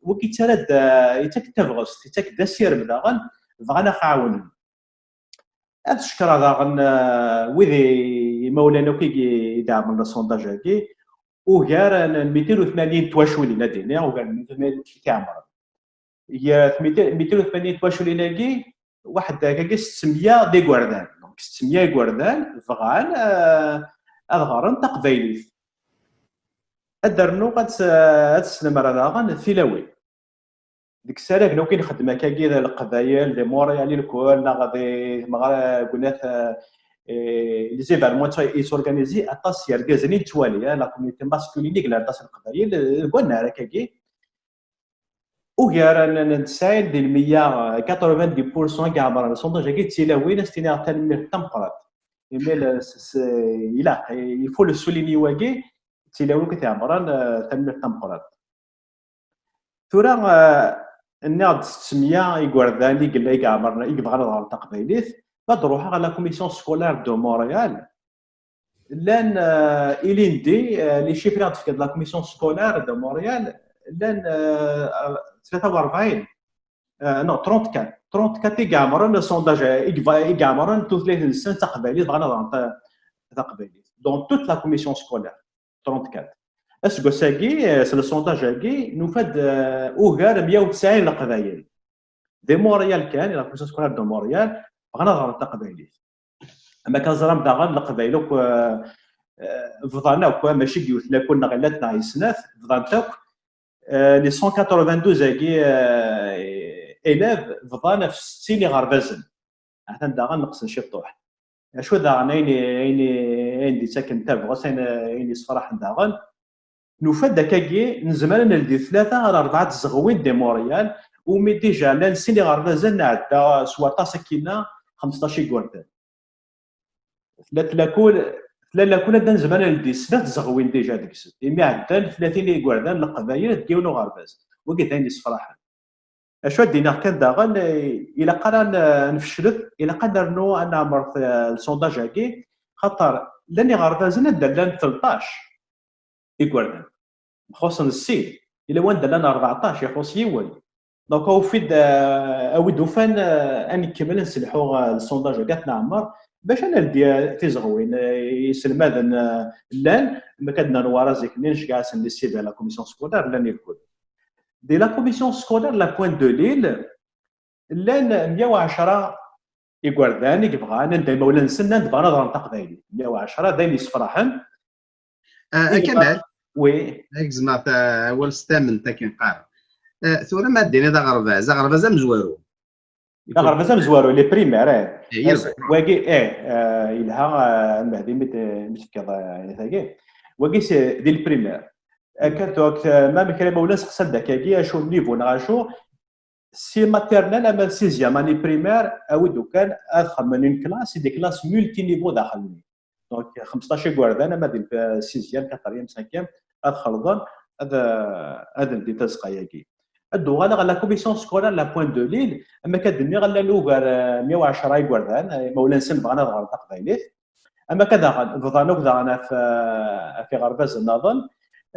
[SPEAKER 3] وكي تراد يتاك تبغس يتاك داسير بداغن بغانا خاون هاد الشكرا داغن ويدي مولانا كي يدعم لنا سونداج هاكي وغير 280 تواشولي نادينا وغير 280 كاميرا هي 280 تواشولي ناكي واحد كاكي 600 دي غوردان دونك 600 غوردان فغان الغرن تقبايلي ادرنو قد السنمر داغن فيلاوي ديك الساعه كنا كنخدم كاكي القبايل دي موريال الكل غادي قلنا لي زيفالمون اي سورغانيزي اطاس يركازني توالي لا كوميتي ماسكوليني كلا اطاس القبايل قلنا راه كاكي وغير نسايد ديال 190% كاع عباره السونداج كي تيلاوي ناس تينا تنمير تمقرات ايميل لا يفو لو سوليني واكي تيلاوي كتعبران تنمير تمقرات ثورا الناض 600 يغورداني قال لي كاع عبرنا يبغى نهار تقبيليت تروح على لا كوميسيون سكولار دو مونريال لان إليندي لي شيفرات في لا كوميسيون سكولار دو مونريال لان 43 نو 34 كاع مرن سونداج كاع مرن 30 سنه تقبيليت بغا نهار تقبيليت دون توت لا كوميسيون سكولار 34 اسكو ساكي سي لو سونداج هاكي نوفاد اوغار 190 القبايل دي مونريال كان لا كوميسيون سكولار دو مونريال بغا نهار تقبيليت اما كان زرام داغن القبايل فضانا وكا ماشي قلت لا كنا غلاتنا يسناث فضانتاك لي 192 زاكي إلاف فضانا في 60 اللي غربازن حتى داغن نقص شي طوح شو داغن عيني ساكن تابغ عيني صفراح داغن نوفاد داكاكي نزمر نلدي 3 على 4 زغوين دي موريال ومي ديجا لا نسيني غربازن عدا سواطا سكينه 15 كوردان لا كل دان زمان نلدي 3 زغوين ديجا ديك السنه مي عدا 30 كوردان القبايل ديونو غرباز وقيت عيني صفراح اشوا دينا كان داغن الى قران نفشلت الى قدر نو انا عمرت السونداج هاكي خاطر لاني غربازن دلان 13 يقولنا خصنا السيد الى وين دلان 14 يخص يول دونك هو فيد اودو فان اني كمل نسلحوا السونداج كاع نعمر باش انا ندي تيزغوين يسلم هذا لان ما كدنا نوارا زيكنينش كاع سنسيب على كوميسيون سكولار لان الكل دي لا كوميسيون سكولار لا بوين دو ليل لان 110 يقرداني كيبغى ندير مولا نسنى نبغى نهضر تقبايلي 110 دايما يصفرحن
[SPEAKER 1] كمال
[SPEAKER 3] وي
[SPEAKER 1] زعما اول ستامن تا كنقارا ثورة ما دينا دا غربازه مزوارو
[SPEAKER 3] غربازه مزوارو لي بريمير واكي يلها المهدي متفكر يعني ثاكي واكي دي البريمير كانت ما مكرمه ولا سقسل داكاكي شو النيفو نغاشو سي ماتيرنال اما سيزيام اني بريمير اودو كان ادخل من كلاس دي كلاس مولتي نيفو داخلني دونك 15 كوردان اما دي سيزيام كاتريام سانكيام ادخل ظن هذا ندي تسقاياكي الدو غالا لا كوميسيون سكولار لا بوين دو ليل اما كدني غالا لوغار 110 كوردان مولا نسن بغانا نهار تقبايليت اما كذا فضانوك انا في غرباز نظن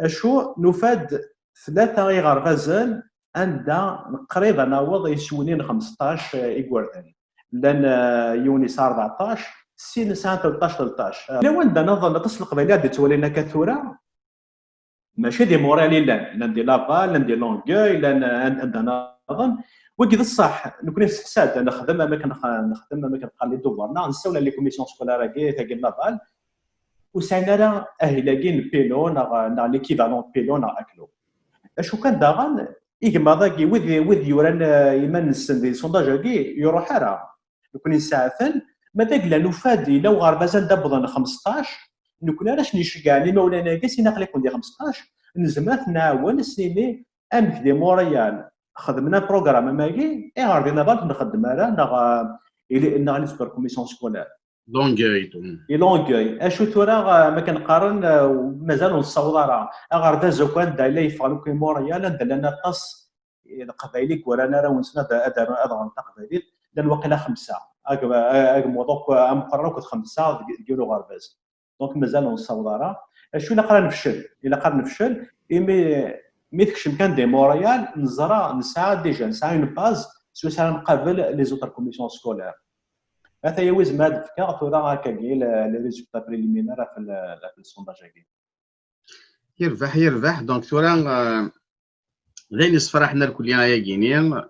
[SPEAKER 3] شو نفاد 3 غربازان عندها قريبه ناوض يسونين 15 يكوردان لان يونس 14 سين ساعه 13 لو عندنا نظن تصل القبيلات اللي تولينا كثوره ماشي دي مورالي لان دي لافال لان دي لونغوي لان عندنا نظن وكذا الصح نكون استحساد نخدم ما كنخلي دوفرنا نساولا لي كوميسيون سكولار كي تاع لافال وساينا اهلاكين بيلون نا ليكيفالون بيلون اكلو اشو كان داغن يجمع ذاكي وذ يوران يمن دي سونداج كي يروح راه يكون يساعفن ماذاك لا نفاد الا وغربازان دابضن 15 نكون علاش نشجعني مولانا كاس ناقل يكون دي 15 نزمات نعاون سيني امك دي موريال خدمنا بروغرام ماكي اي غاردينا بالك نخدم انا الى ان غادي سوبر كوميسيون سكولير
[SPEAKER 1] لونغوي
[SPEAKER 3] لونغوي اشو تورا ما كنقارن مازال نصوض راه غاردا زوكان دا لا يفعلوا كي موريال دلنا طاس القبائلي ورانا راه ونسنا هذا منطقه قبائلي دال وقيله 5 موضوع مقرر 5 ديالو غرباز دونك مازال نصوض راه اشو الا قرا نفشل مي تكشم كان دي موريال نسعى ديجا نسعى اون باز سو سا نقابل لي زوتر كوميسيون سكولير هذا هي ويز ماد فكا تورا هكا كاع لي ريزولتا بريليمينير في السونداج هكا
[SPEAKER 1] يربح دونك تورا غير نصفر حنا الكليه يا غينيا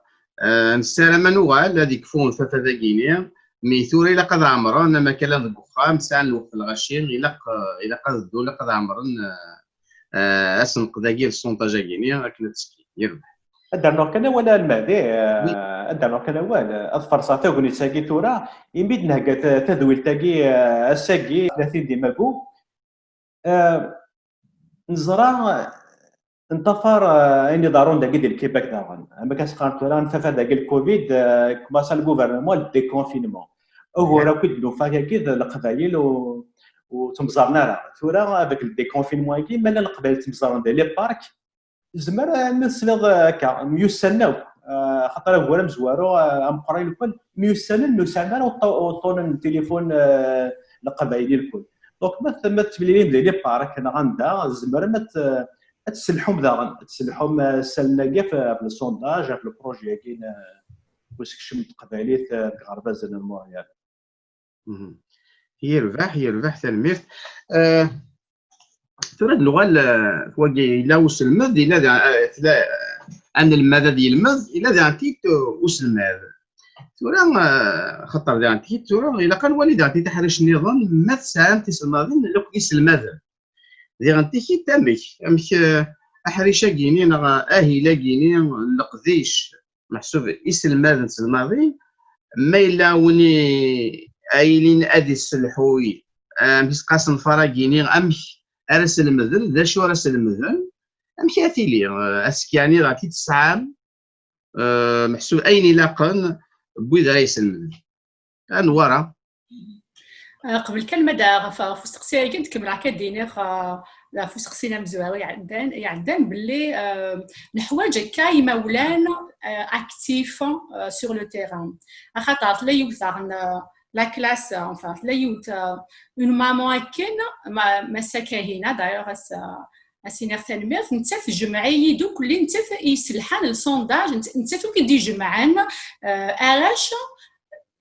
[SPEAKER 1] نسالم نوغال هذيك فون فتا غينيا مي ثوري لا قد عمرنا ما كان البخام ساعه نوف الغشير الا قد الدوله قد عمرنا اسن قداكي السونطاج غينيا راك تسكي يربح
[SPEAKER 3] درنا كان ولا المهدي درنا كان ولا اظفر صافي غني ساكي تورا يميد نهكا تدويل تاكي الساكي 30 ديما كو نزرا انتفر اني دارون داكي ديال كيباك داغن اما كاسقارت ولا نفافا داك الكوفيد كوماسا الغوفرنمون دي كونفينمون هو راه كيدلو فاكا كيد القبايل وتمزرنا راه ثورا هذاك دي كونفينمون كي مالا القبايل تمزرنا ديال لي بارك زمر نسلغ هكا ميوسناو خاطر هو راه مزوارو مقرين الكل ميوسنن نسانا وطون التليفون القبايلي الكل دونك ما تبليلين ديال لي بارك انا غندا زمر ما تسلحهم داغن تسلحهم سالنا كاع في السونداج في البروجي كاين واش كشمت قبايليت غرباز ديال الموريال
[SPEAKER 1] يربح تلميذ ترى اللغه كواكي لا وسلمد الا ان الماده ديال المد الا دانتي وسلمد ترى خطر دانتي ترى الا كان والد دانتي تحرش النظام ما تسام تسلمادين لو يسلمد دي غنتي كي تامك احريشه كينين اهيلا كينين لقديش محسوب يسلماد تسلمادين ما الا وني ايلين ادي السلحوي مش قاسم فراغيني امش ارسل المذل ذا شو ارسل المذل امشي اثيلي اسكياني راكي تسعام محسوب اين لاقن بويد رايس المذل كان ورا
[SPEAKER 2] قبل كلمه دا فسقسي كنت كمل هكا ديني لا فسقسينا مزواري يعدان باللي نحواج كاي مولانا اكتيف سور لو تيران خاطر لا يوثر la classe, enfin, là, il y a une maman qui ma ساكاهينا d'ailleurs à سينيرتين ميرت نتاف جمعيه دوك اللي نتاف يسلحان السونداج نتاف كيدي جمعان الاش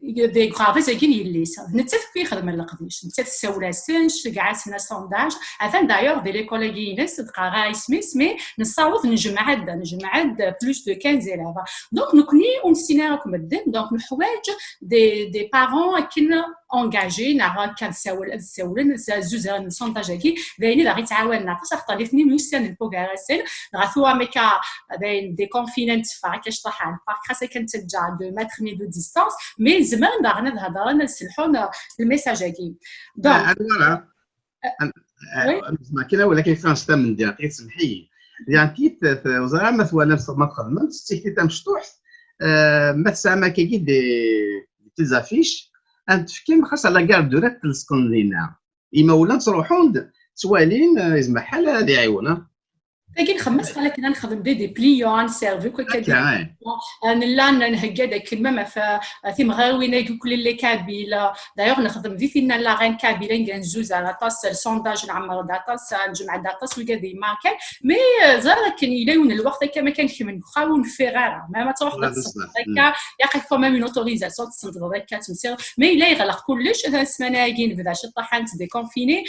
[SPEAKER 2] دي غرافيز كاين يليس نتاف كيخدم القديش نتاف سولاسنش كاع سنا سونداج افان دايور دي لي كوليغينس تقرا اسميس مي نصاوب نجمع بلوس دو 15 élèves دونك نكوني اون سيناركم الدين دونك نحواج دي بارون كنا انجاجي نعرف كان ساولن زوزان سونتاجاكي دايني دا غيتعاوننا خاطر الاثنين ميوسان البوغاراسين غاثوا ميكا داين دي كونفيننت فاكاش طاح البارك خاصه كانت تجا دو متر مي دو ديستانس مي زمان داغنا نهضر نسلحون الميساجاكي
[SPEAKER 1] دونك ما كاين ولكن فرنسا من دقيقه سمحي يعني وزاره مثلا ما تخدمش تيكتي مشطوح ما تسمى كي دي تيزافيش انت فكيم خاصه لا كار دو رات تلصقن لينا اما ولا تروحون توالين يزمع حال هذه عيونه
[SPEAKER 2] لكن خمس على كنا نخدم دي بليون سيرفي كدا انا نهكا داك الكلمه في مغاوينا كل اللي كابيله دايوغ نخدم فينا لا غين كابيله كنزوز على طاس السونداج نعمر داطاس نجمع داطاس وكذا ما كان مي زار كان يلاون الوقت كما كان من خاون فيغارا ما تروح هكا ياخذ كومام اون اوتوريزاسيون تصنت هكا تمسير مي لا يغلق كلش السمانه كاين بدا شي طاحنت دي كونفيني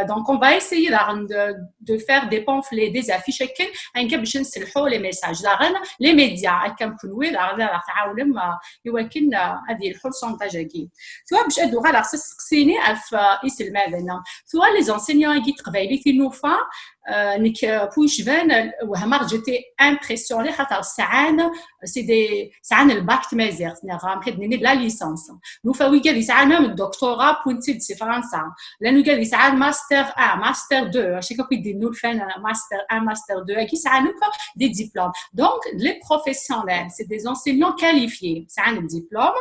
[SPEAKER 2] دونك اون فا ايسيي دو فير دي بونفلي دي افيش شكل انك باش نسلحوا لي ميساج داغن لي ميديا كنكونوا داغ تعاون يمكن هذه البورسونتاج كي سواء باش ادو غير خص تسقسيني في اسم المدينه سواء لي زونسينيون كي تقبايلي في نوفا نك بويش فان وهما جيتي امبرسيوني خاطر ساعان سي دي ساعان الباك مازيغ نغام كدني لا ليسانس نوفا وي قال ساعان من الدكتوراه بوينتي سي فرنسا لانه قال ساعان ماستر 1 ماستر 2 شي كوي يديروا الفن ماستر 1 ماستر 2 كي ساعان دي ديبلوم دونك لي بروفيسيونيل سي دي انسينيون كاليفيي ساعان الدبلوم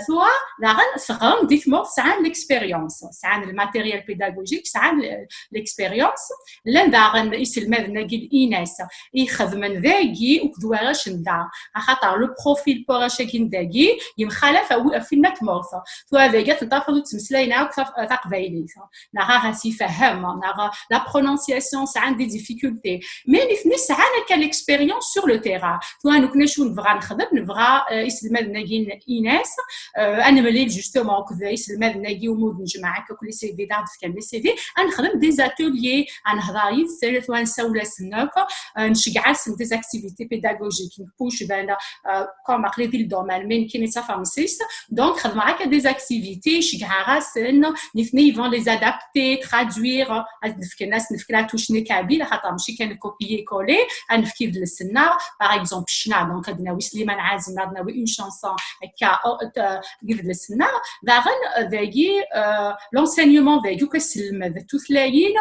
[SPEAKER 2] ثوا لاغن فغم ديتمور ساعان ليكسبيريونس ساعان الماتيريال بيداغوجيك ساعان ليكسبيريونس داغن يسلم ناقي إيناس يخدم ذاكي وكدواش ندا خاطر لو بروفيل بوراشاكي نداكي يمخالف فينا تمورث تو هذاك تنطفلو تمسلاينا تقبايلي نغا سي فهم نغا لا برونونسياسيون ساعات دي ديفيكولتي مي نفني ساعات كان اكسبيريونس سور لو تيرا تو نكون شو نبغى نخدم نبغى يسلم ناقي إيناس انا ملي جوستومون كذا يسلم ناقي ومود نجمع كل سي في دار كان لي سي في نخدم دي زاتوليي نهضر سيرت ونسول سناك نشجع سن دي اكتيفيتي بيداغوجيك نبوش بان كوم اقلي في الدومين من كاين سافارمسيس دونك خدم معاك دي اكتيفيتي شجع راسن نفني فون لي ادابتي ترادوير نفك الناس نفكرها توشني كابيل خاطر ماشي كان كوبيي كولي نفكي للسنا باغ اكزومبل شنا دونك عندنا سليمان عازم عندنا اون شانسون هكا كيف للسنا داغن ذاكي لونسينيومون ذاكي كسلم توثلاين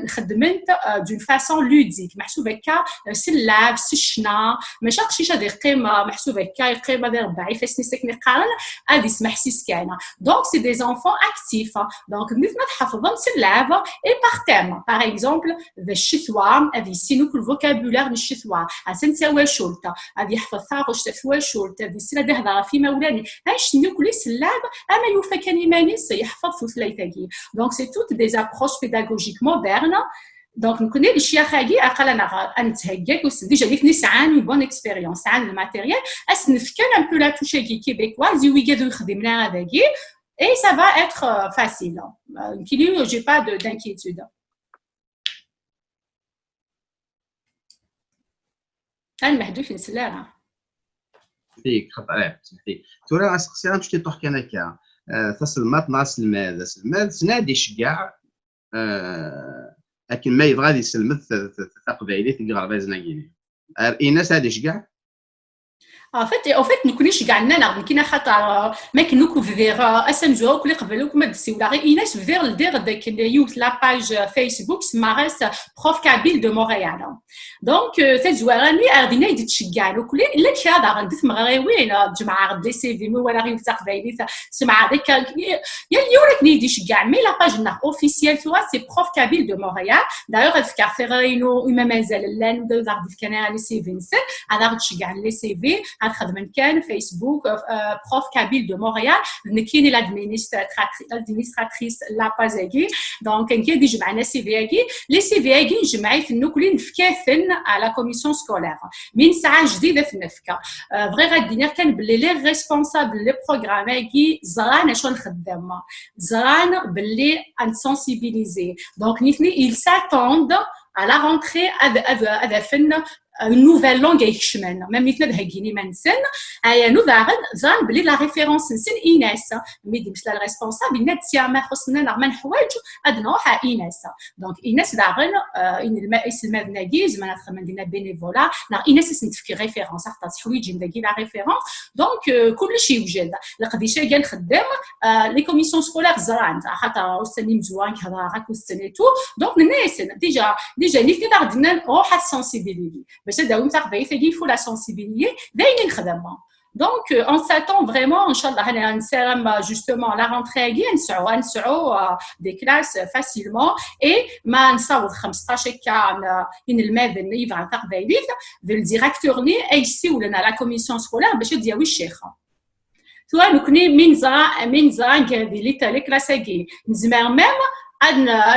[SPEAKER 2] خدمت d'une façon ludique محسوبه هكا سلاب سشنا ماشي شي هذه قيمه محسوبه هكا قيمه ديال ربعي فاش نسكني قارن هذه سمح سيس كاينه دونك سي دي زونفون اكتيف دونك مثل ما تحفظهم سلاب اي باغ تيم باغ اكزومبل ذا الشتوى هذه سينو كل فوكابولار الشتوى اسنسوا شولتا هذه يحفظها واش تسوى شولتا هذه سلا دهضر في مولاني اش نكل سلاب اما يوفى كان يماني سيحفظ في ثلاثه دونك سي توت دي ابروش بيداغوجيك مودرن دونك نكوني الاشياء خاقي اقل انا نتهكاك ديجا ديك نسعان بون اكسبيريونس عن الماتيريال اسنفكر ان بو لا توشي كيبيكواز وي قادو يخدمنا هذاكي اي سا فا اتر فاسيل كيلو جي با دانكيتود كان محدود في السلاره
[SPEAKER 1] فيك خطأ فيك تورا اسقسي راه مشتي طوح كان هكا تسلمات ناس المال سنادي شكاع لكن ما يبغى يسلم تقبايلي تقرا بازناكيني الناس هذه شكاع
[SPEAKER 2] فات نكونيش كاع لنا كاين خاطر ما كنوكو فيغ اسنجو كل قبلوك ما دسيو لا ايناس فيغ دير داك اليوت لا باج فيسبوك سمارس بروف كابيل دو مونريال دونك تزوارني اردينا يدي تشكال وكل الا كذا غندث مغريوين جماعه غدي سي في مو ولا غير تقبايلي سمع ديك يا اليورك نيدي شكال مي لا باج نا اوفيسيال توا سي بروف كابيل دو مونريال دايوغ تفكر فيغينو ما مازال لا ندير غادي كان لي سي في نسى هذا غتشكال لي سي في خدمت كان فيسبوك بروف كابيل دو مونريال كاين لادمينستراتريس لا بازاكي دونك كاين دي جمعنا سي في اكي لي سي في اكي نجمعي في النوكلين نفكاثن على كوميسيون سكولير من ساعه جديده في النفكه فغي غادي كان بلي لي ريسبونسابل لي بروغرام اكي زران شنو نخدم زران بلي انسونسيبيليزي دونك نيتني ils s'attendent à la rentrée هذا فن une nouvelle langue يكشمل même مثل هكيني ما نسن ايا نو زان بلي لا ريفيرونس نسن ايناس ميدي مثل الريسبونسابل نتيا ما خصنا نعمل حوايج ادنوها ايناس دونك ايناس داغن ان المائس المدناكي زعما نخدم دينا بينيفولا نا ايناس نتفكر ريفيرونس حتى حوايج نداكي لا ريفيرونس دونك كلشي يوجد لقديش كاع نخدم لي كوميسيون سكولير زران خاطر استني مزوان كذا راك وستنيتو دونك الناس ديجا نيفني داغدنا روح السنسيبيليتي باش داوم تقبايل تاعي فو لا سنسيبيليتي دايما نخدمها Donc, on s'attend vraiment, Inch'Allah, justement, à la rentrée, نسعوا des classes facilement et ما نصاوب 15 كان إن الماذن يبغى تقبايل الديريكتور لي يسيو لنا لا كوميسيون سكولير باش دياوي الشيخة. سواء نكوني من زان كهذه اللي تاع كلاساكي نزمر ميم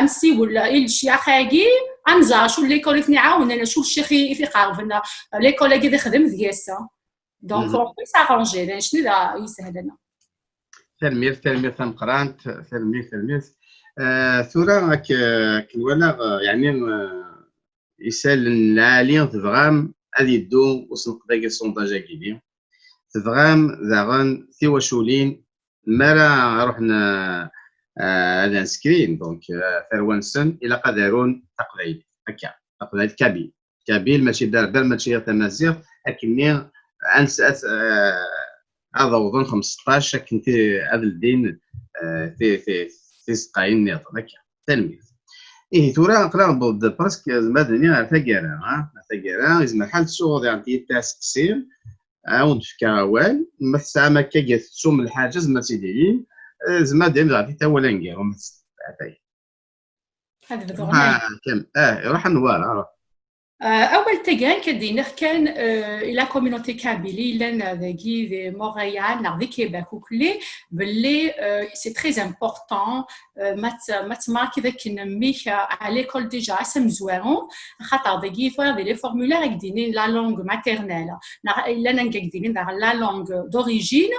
[SPEAKER 2] نسيو الشيخ هاكي انزا شو ليكول نعاون انا شو الشيخ في قاربنا ليكول اللي يخدم ديالسا دونك اون بي سارونجي شنو لا يسهل لنا
[SPEAKER 1] تلميذ قرانت تلميذ ثورة كنولا يعني يسال العالي تفغام غادي يدو وسنق داك السونداج كيدي تفغام داغن ثيواشولين مالا رحنا هذا سكرين دونك ثروانسن الى قدرون تقبيل هكا تقبيل كابيل ماشي دار ماشي تمازيغ لكني انسات هذا وظن 15 كنت هذا الدين في سقاين نيط هكا تلميذ تورا نقرا بود براسك مدني على ثقيرة زعما حال الشغل عندي تاع سقسيم عاود في كاوال ما تسعى ما كاع تسوم الحاجه زعما تيديرين زعما دير غادي تا ولا نكير وما تستعطي
[SPEAKER 2] هذا بالضبط
[SPEAKER 1] كم روح نوار
[SPEAKER 2] اول تيغان كدينا كان لا كوميونيتي كابيلي لان ذاكي في مونريال نا في كيباك وكلي باللي سي تري امبورطون ما تماركي ذاك نميك على ليكول ديجا اسم زوارون خاطر ذاكي فوا لي فورمولير كديني لا لونغ ماتيرنيل الا نكديني لا لونغ دوريجين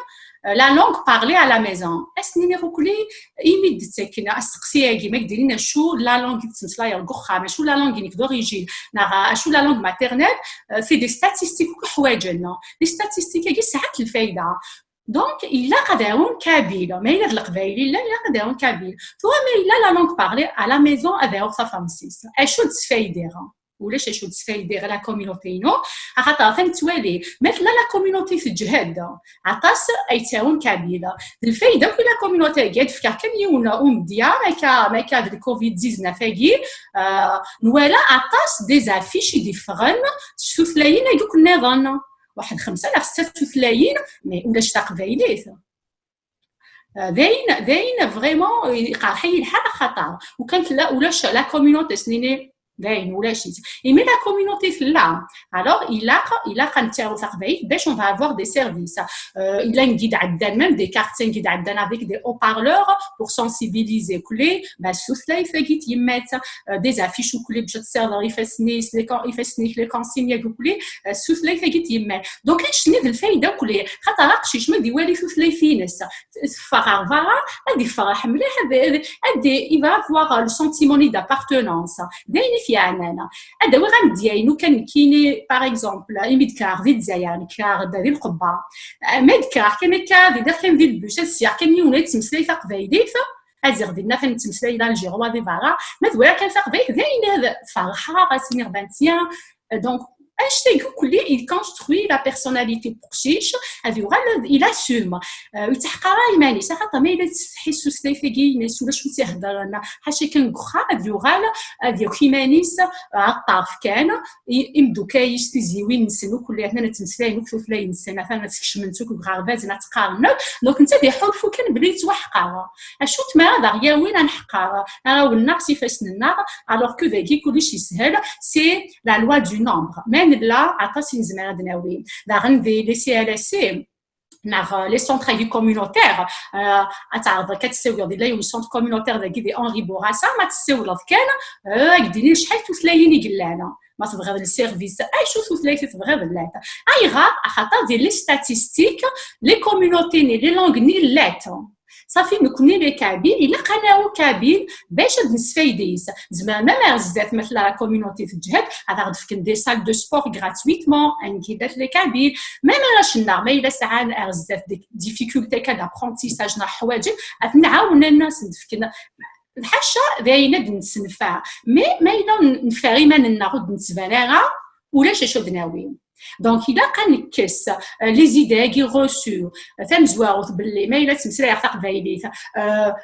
[SPEAKER 2] la langue parlée à la maison. Est-ce que vous voulez imiter que na asqsiya qui mek dilina chou la langue تسمسلا يرقخها ماشو la langue d'origine نا شو la langue maternelle في des statistiques حوايجنا les statistiques كي ساعات الفايده دونك الا قدرون كابيل ما الا القبايلي لا الا قدرون كابيل تو ما الا la langue parlée à la maison avec sa famille اشو تفايدها ولاش شو تفايدي غير لا كوميونيتي نو خاطر فين توالي مثل لا كوميونيتي في الجهاد عطاس ايتاون كابيله الفايده في لا كوميونيتي قاد فكر كم يوم ديا ما كا الكوفيد 19 فاكي نوالا عطاس دي زافيش ديفرن شوف لاين يقولك النظام واحد 5 على 6 لاين مي ولاش تقبايليت داين فريمون قاحي الحق خطر وكانت لا ولاش لا كوميونيتي سنيني باين ولا شيء mais la communauté là alors il a quand tu as on va avoir des services il a une guide عندنا même des cartes guide عندنا avec des haut-parleurs pour sensibiliser كلي باش سوسلا يفاقيت يمات des affiches وكلي باش تسير يفسني لي كونسيني كلي سوسلا يفاقيت يمات دونك شنو الفايده كلي خاطر قشيش ما ديوالي سوسلا فينس فرغ هذه فرح مليح هذه il va avoir le sentiment d'appartenance في عنانا هذا وين غندياينو كان كايني باغ اكزومبل يمدكار في الجزائر كار داري القبه مدكار كان كار داخل في البوش السير كان يونا تمسلي تقبايدي هذه غدينا فين تمسلي دار الجيروا دي فارا ما دولا كان تقبايد زين فرحه غاسيني 21 دونك Hashtag il construit la personnalité pour chiche, il assume. التحقرا يماني صراحه ما الا تحسوا سليفيكي ناس ولا شو تهضرنا حاشا كان غخا ديوغال ديال كيمانيس عطاف كان يمدو كايش تزيوين نسنو كل حنا نتمسلاين وكفوف لا ينسنا فانا تكشمنتوك بغارباز نتقارنوا دونك انت بيحرفوا كان بلي توحقا اشو تما دغيا وين نحقا راه النقص فاسنا alors que ذاكي كلشي يسهل سي لا لوا دو نومبر là عطاسين زمان دناوي داغن دي CLSC les centres communautaires اتعرض كتساوي ديال لي سونتر كومونيتير داكي دي اونري بوراسا ما تساوي كان قديني شحال توثلايني قلانا ما تبغي هذا السيرفيس اي شو ثلاثه تبغي بلات اي غا خاطر ديال لي ستاتيستيك لي كومونيتي ني لي لونغ ني لات صافي نكوني لي كابيل الا قناو كابيل باش نستفيديس زعما ما بزاف مثل لا كوميونيتي في الجهاد هذا غد فكن دي سال دو سبور غراتويتمون انكيدات لي كابيل ما راشنا ما الا ساعه بزاف ديفيكولتي كان ابرونتيساج نا حوايج نعاون الناس فكنا الحاجه باينه نسنفع ما الا نفاري ما ناخذ نتباناها ولا شو دناوي دونك الا كنكس لي زيداغي غوسو تمزواوت باللي ما الا تمسلا يعتق بايليت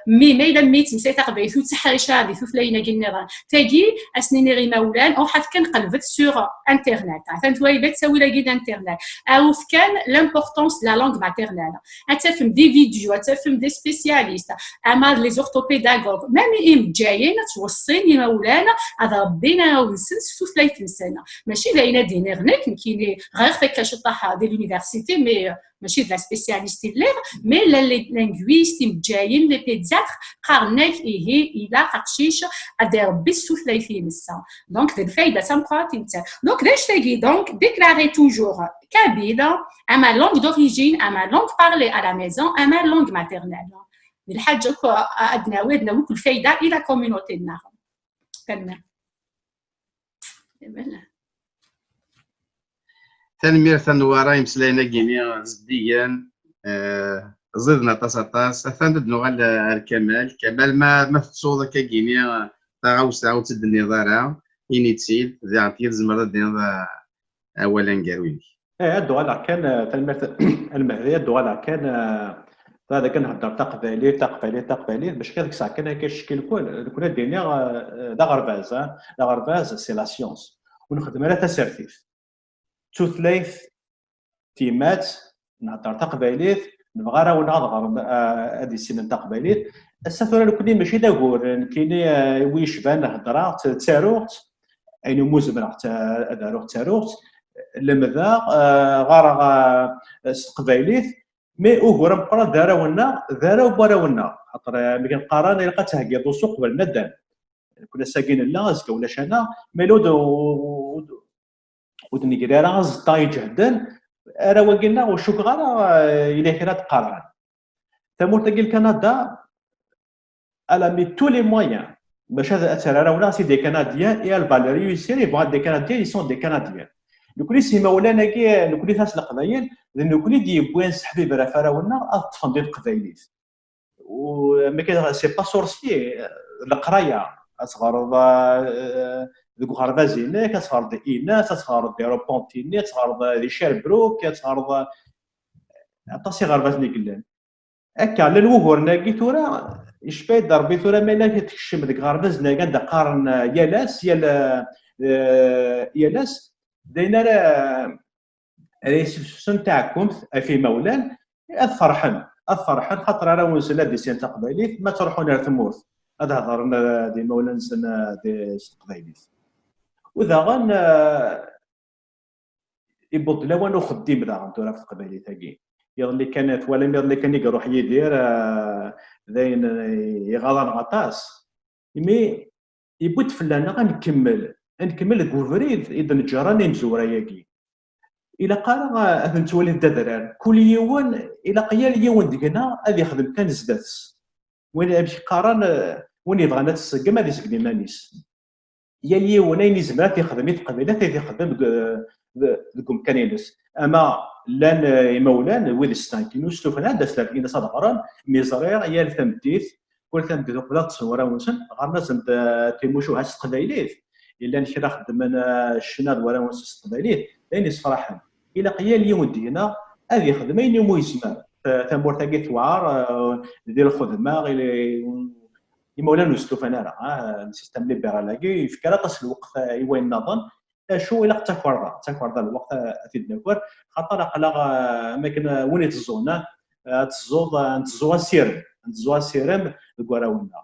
[SPEAKER 2] مي ما الا مي تمسلا تقبيثو تحريشه هذه ثلاثه النظام تاجي اسنيني غير مولان او حتى كنقلبت سور انترنت فهمت وايلا تساوي لا كيد انترنت او كان لامبورطونس لا لونغ ماتيرنال تفهم دي فيديو تفهم دي سبيسياليست اما لي زورتوبيداغوغ ميم جايين توصيني مولانا هذا ربينا ونسن ثلاثه سنه ماشي باينه دينيرنيك كاين غير فيك شطاحه ديال لونيفرسيتي مي ماشي ديال سبيسياليست ليغ مي لي لينغويست مجايين لي بيدياتر قارناك الى قشيش ادير بسو 30 سنه دونك دي الفايده سامبرات انت دونك داش تاكي دونك ديكلاري توجور كابيلا اما لونغ دوريجين اما لونغ بارلي à la maison اما لونغ ماتيرنال الحاجه ادنا ودنا كل فايده الى كوميونيتي النار كلمه
[SPEAKER 1] تنمير ثنورا يمسلاينا كينيا زديا زدنا طاس ثاند نغال الكمال ما تصوض كينيا تاغاوسا وتد النظاره ينيتسيل ذي عطير زمرة دين اولا كارويني
[SPEAKER 3] الدوغالا كان تنمير المهديه الدوغالا كان هذا كنهضر تقبالي باش كذاك الساعه كان كيشكل كل دينيا لا غرباز سي لا سيونس ونخدم على تسرفيف توثليث تيمات نهضر تقباليت نبغى راه ونهضر هذه السنه تقباليت السفر كلي ماشي داكور كاين ويشبان نهضر تاروت اين موزمرا داروت تاروت لمذا غارا قبايليت مي اوغورا مقرا دارا وبراونا خاطر ملي كنقارن يلقى تهكيض السوق قبل ندان كنا ساكين لا زكا ولا شانا ميلود ودنيكرا راه زطاي جهدا راه وقلنا وشوك غير الى كرا تقارن ثمورت كيل كندا على مي تو لي مويان باش هذا اثر راه ولا سي دي كنديان اي الفاليري يسيري بغا دي كنديان يسون دي كنديان لكل سيما ولا كي لكل ناس القبايل لانه كل دي بوين سحبي برا فراولنا اطفال ديال القبايليت وما كاين سي با سورسي القرايه اصغر ذوك غربازينيك اصغر دي ايناس اصغر دي روبونتينيت اصغر دي شيربروك اصغر عطاسي غربازني كلان هكا على الوهور ناكي تورا يشبه ضربي تورا ما تكشم ديك غربازنا كان قارن يالاس داينا راه ريسبسيون تاعكم في مولان الفرحان خاطر راه ونسلا دي سين تقبايليت ما تروحون للثمورث هذا هضرنا دي مولان سنه دي تقبايليت وذا غن يبط لا وانو خديم دا غنتورا في القبايليت هاكي يضلي كانت ولا اللي كان يروح يدير داين يغاضن غطاس مي يبوت فلانا غنكمل كوفريد اذا نجراني مزوره ياكي الى قال هذا نتولي الدراري كل يوم الى قيال يوم ديكنا غادي يخدم كان زدات وين يمشي قارن وين يبغى نتسقم هذا يسقم مانيس يا اليوم اين زمرات يخدم في قبيلات يخدم دكم كانينس اما لان مولان ويد ستانكينو ستوفنا داس لكن صدقران ميزرير يا الثمتيث كل ثمتيث ولا تصور ونسن غارنا زند تيموشو هاس قبايليت الا نشرا خدمنا الشناد ولا ونسس قبايليت لين يصفرحن الى قيا اليوم دينا هذه يخدم اين يوم يسمع ثمور تاكي توار ديال الخدمه غير مولان وستوفنا راه السيستم ليبرالاكي في كراطس الوقت وين نظن شو الى تكفر الوقت في الدكور خاطر قلق اماكن وين تزونا تزوا سيرم كوراونا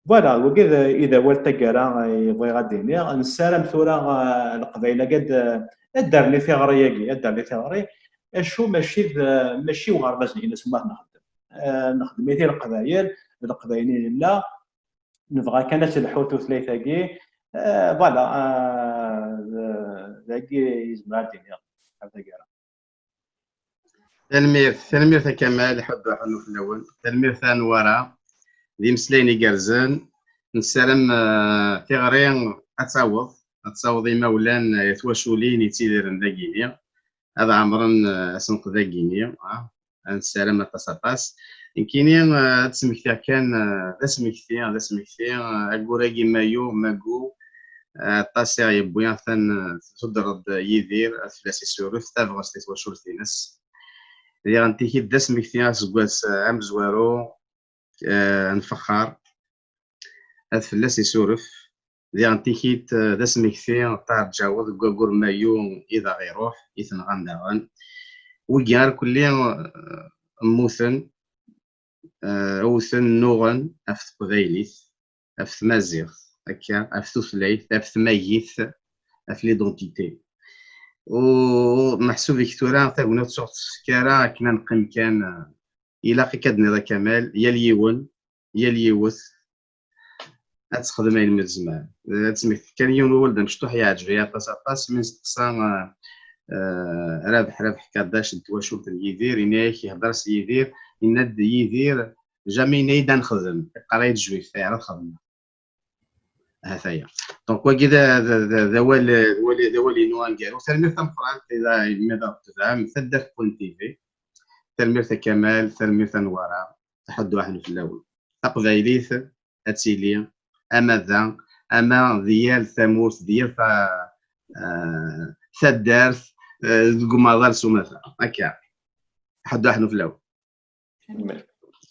[SPEAKER 3] فوالا وكذا اذا ولت كرا يبغي غادي نسالم ثورا القبيله قد دار لي ثغري شو ماشي وغرباز الناس ما نخدم مثل القبايل لا نبغى كانت الحوت ثلاثه كي فوالا ذاك يزمر الدنيا هذا كاع
[SPEAKER 1] تنمير كمال حد حنو في الاول تنمير ثاني ورا دي مسليني كرزان نسلم تيغرين تصاوض مولان يتواشولين يتيدرن ذا كينيا هذا عمرن سنق ذا كينيا نسلم تصاطاس كينيا تسمكتيا كان ذا سمكتيا اكوراكي مايو ماكو طاسيا يبويا ثان تدرد يدير فلاسي سورف تافغس تيتواشول تينس اللي غنتيكي دا سمكتيا سكواس عام زوارو نفخر هاد فلاس يسورف اللي غنتيكي دا سمكتيا طار تجاوز كوكور مايو اذا غيروح يثنغان داغن وكيار كلي موثن اوثن نوغن افت قبايليت افت مازيغ هكا افت توثلايت افت مايث افت ليدونتيتي ومحسوب كتورا تاكونا تصوت كارا كنا نقيم كان الى كادني ذا كمال يا اليون يا اليوث تخدم علم الزمان تسميت كان يوم ولد مشطوح يعجب يا طاس من استقسام رابح كاداش تواشوف يدير ينايك يهضر يدير يند يدير جامي نيدا نخدم قرايه جويف تاع الخدمه هذايا دونك وكذا ذوالي نوان قالوا ترمير تمفران إذا ماذا تزعم تدف بون تي في ترمير كمال ترمير نوارا تحدوا احنا في الأول تقبايليث أتسيلي أما ذا أما ديال ثموس ديال ثدارث قماضال سومثا هكا حدوا احنا في الأول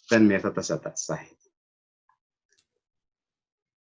[SPEAKER 1] تنمية 19 صحيح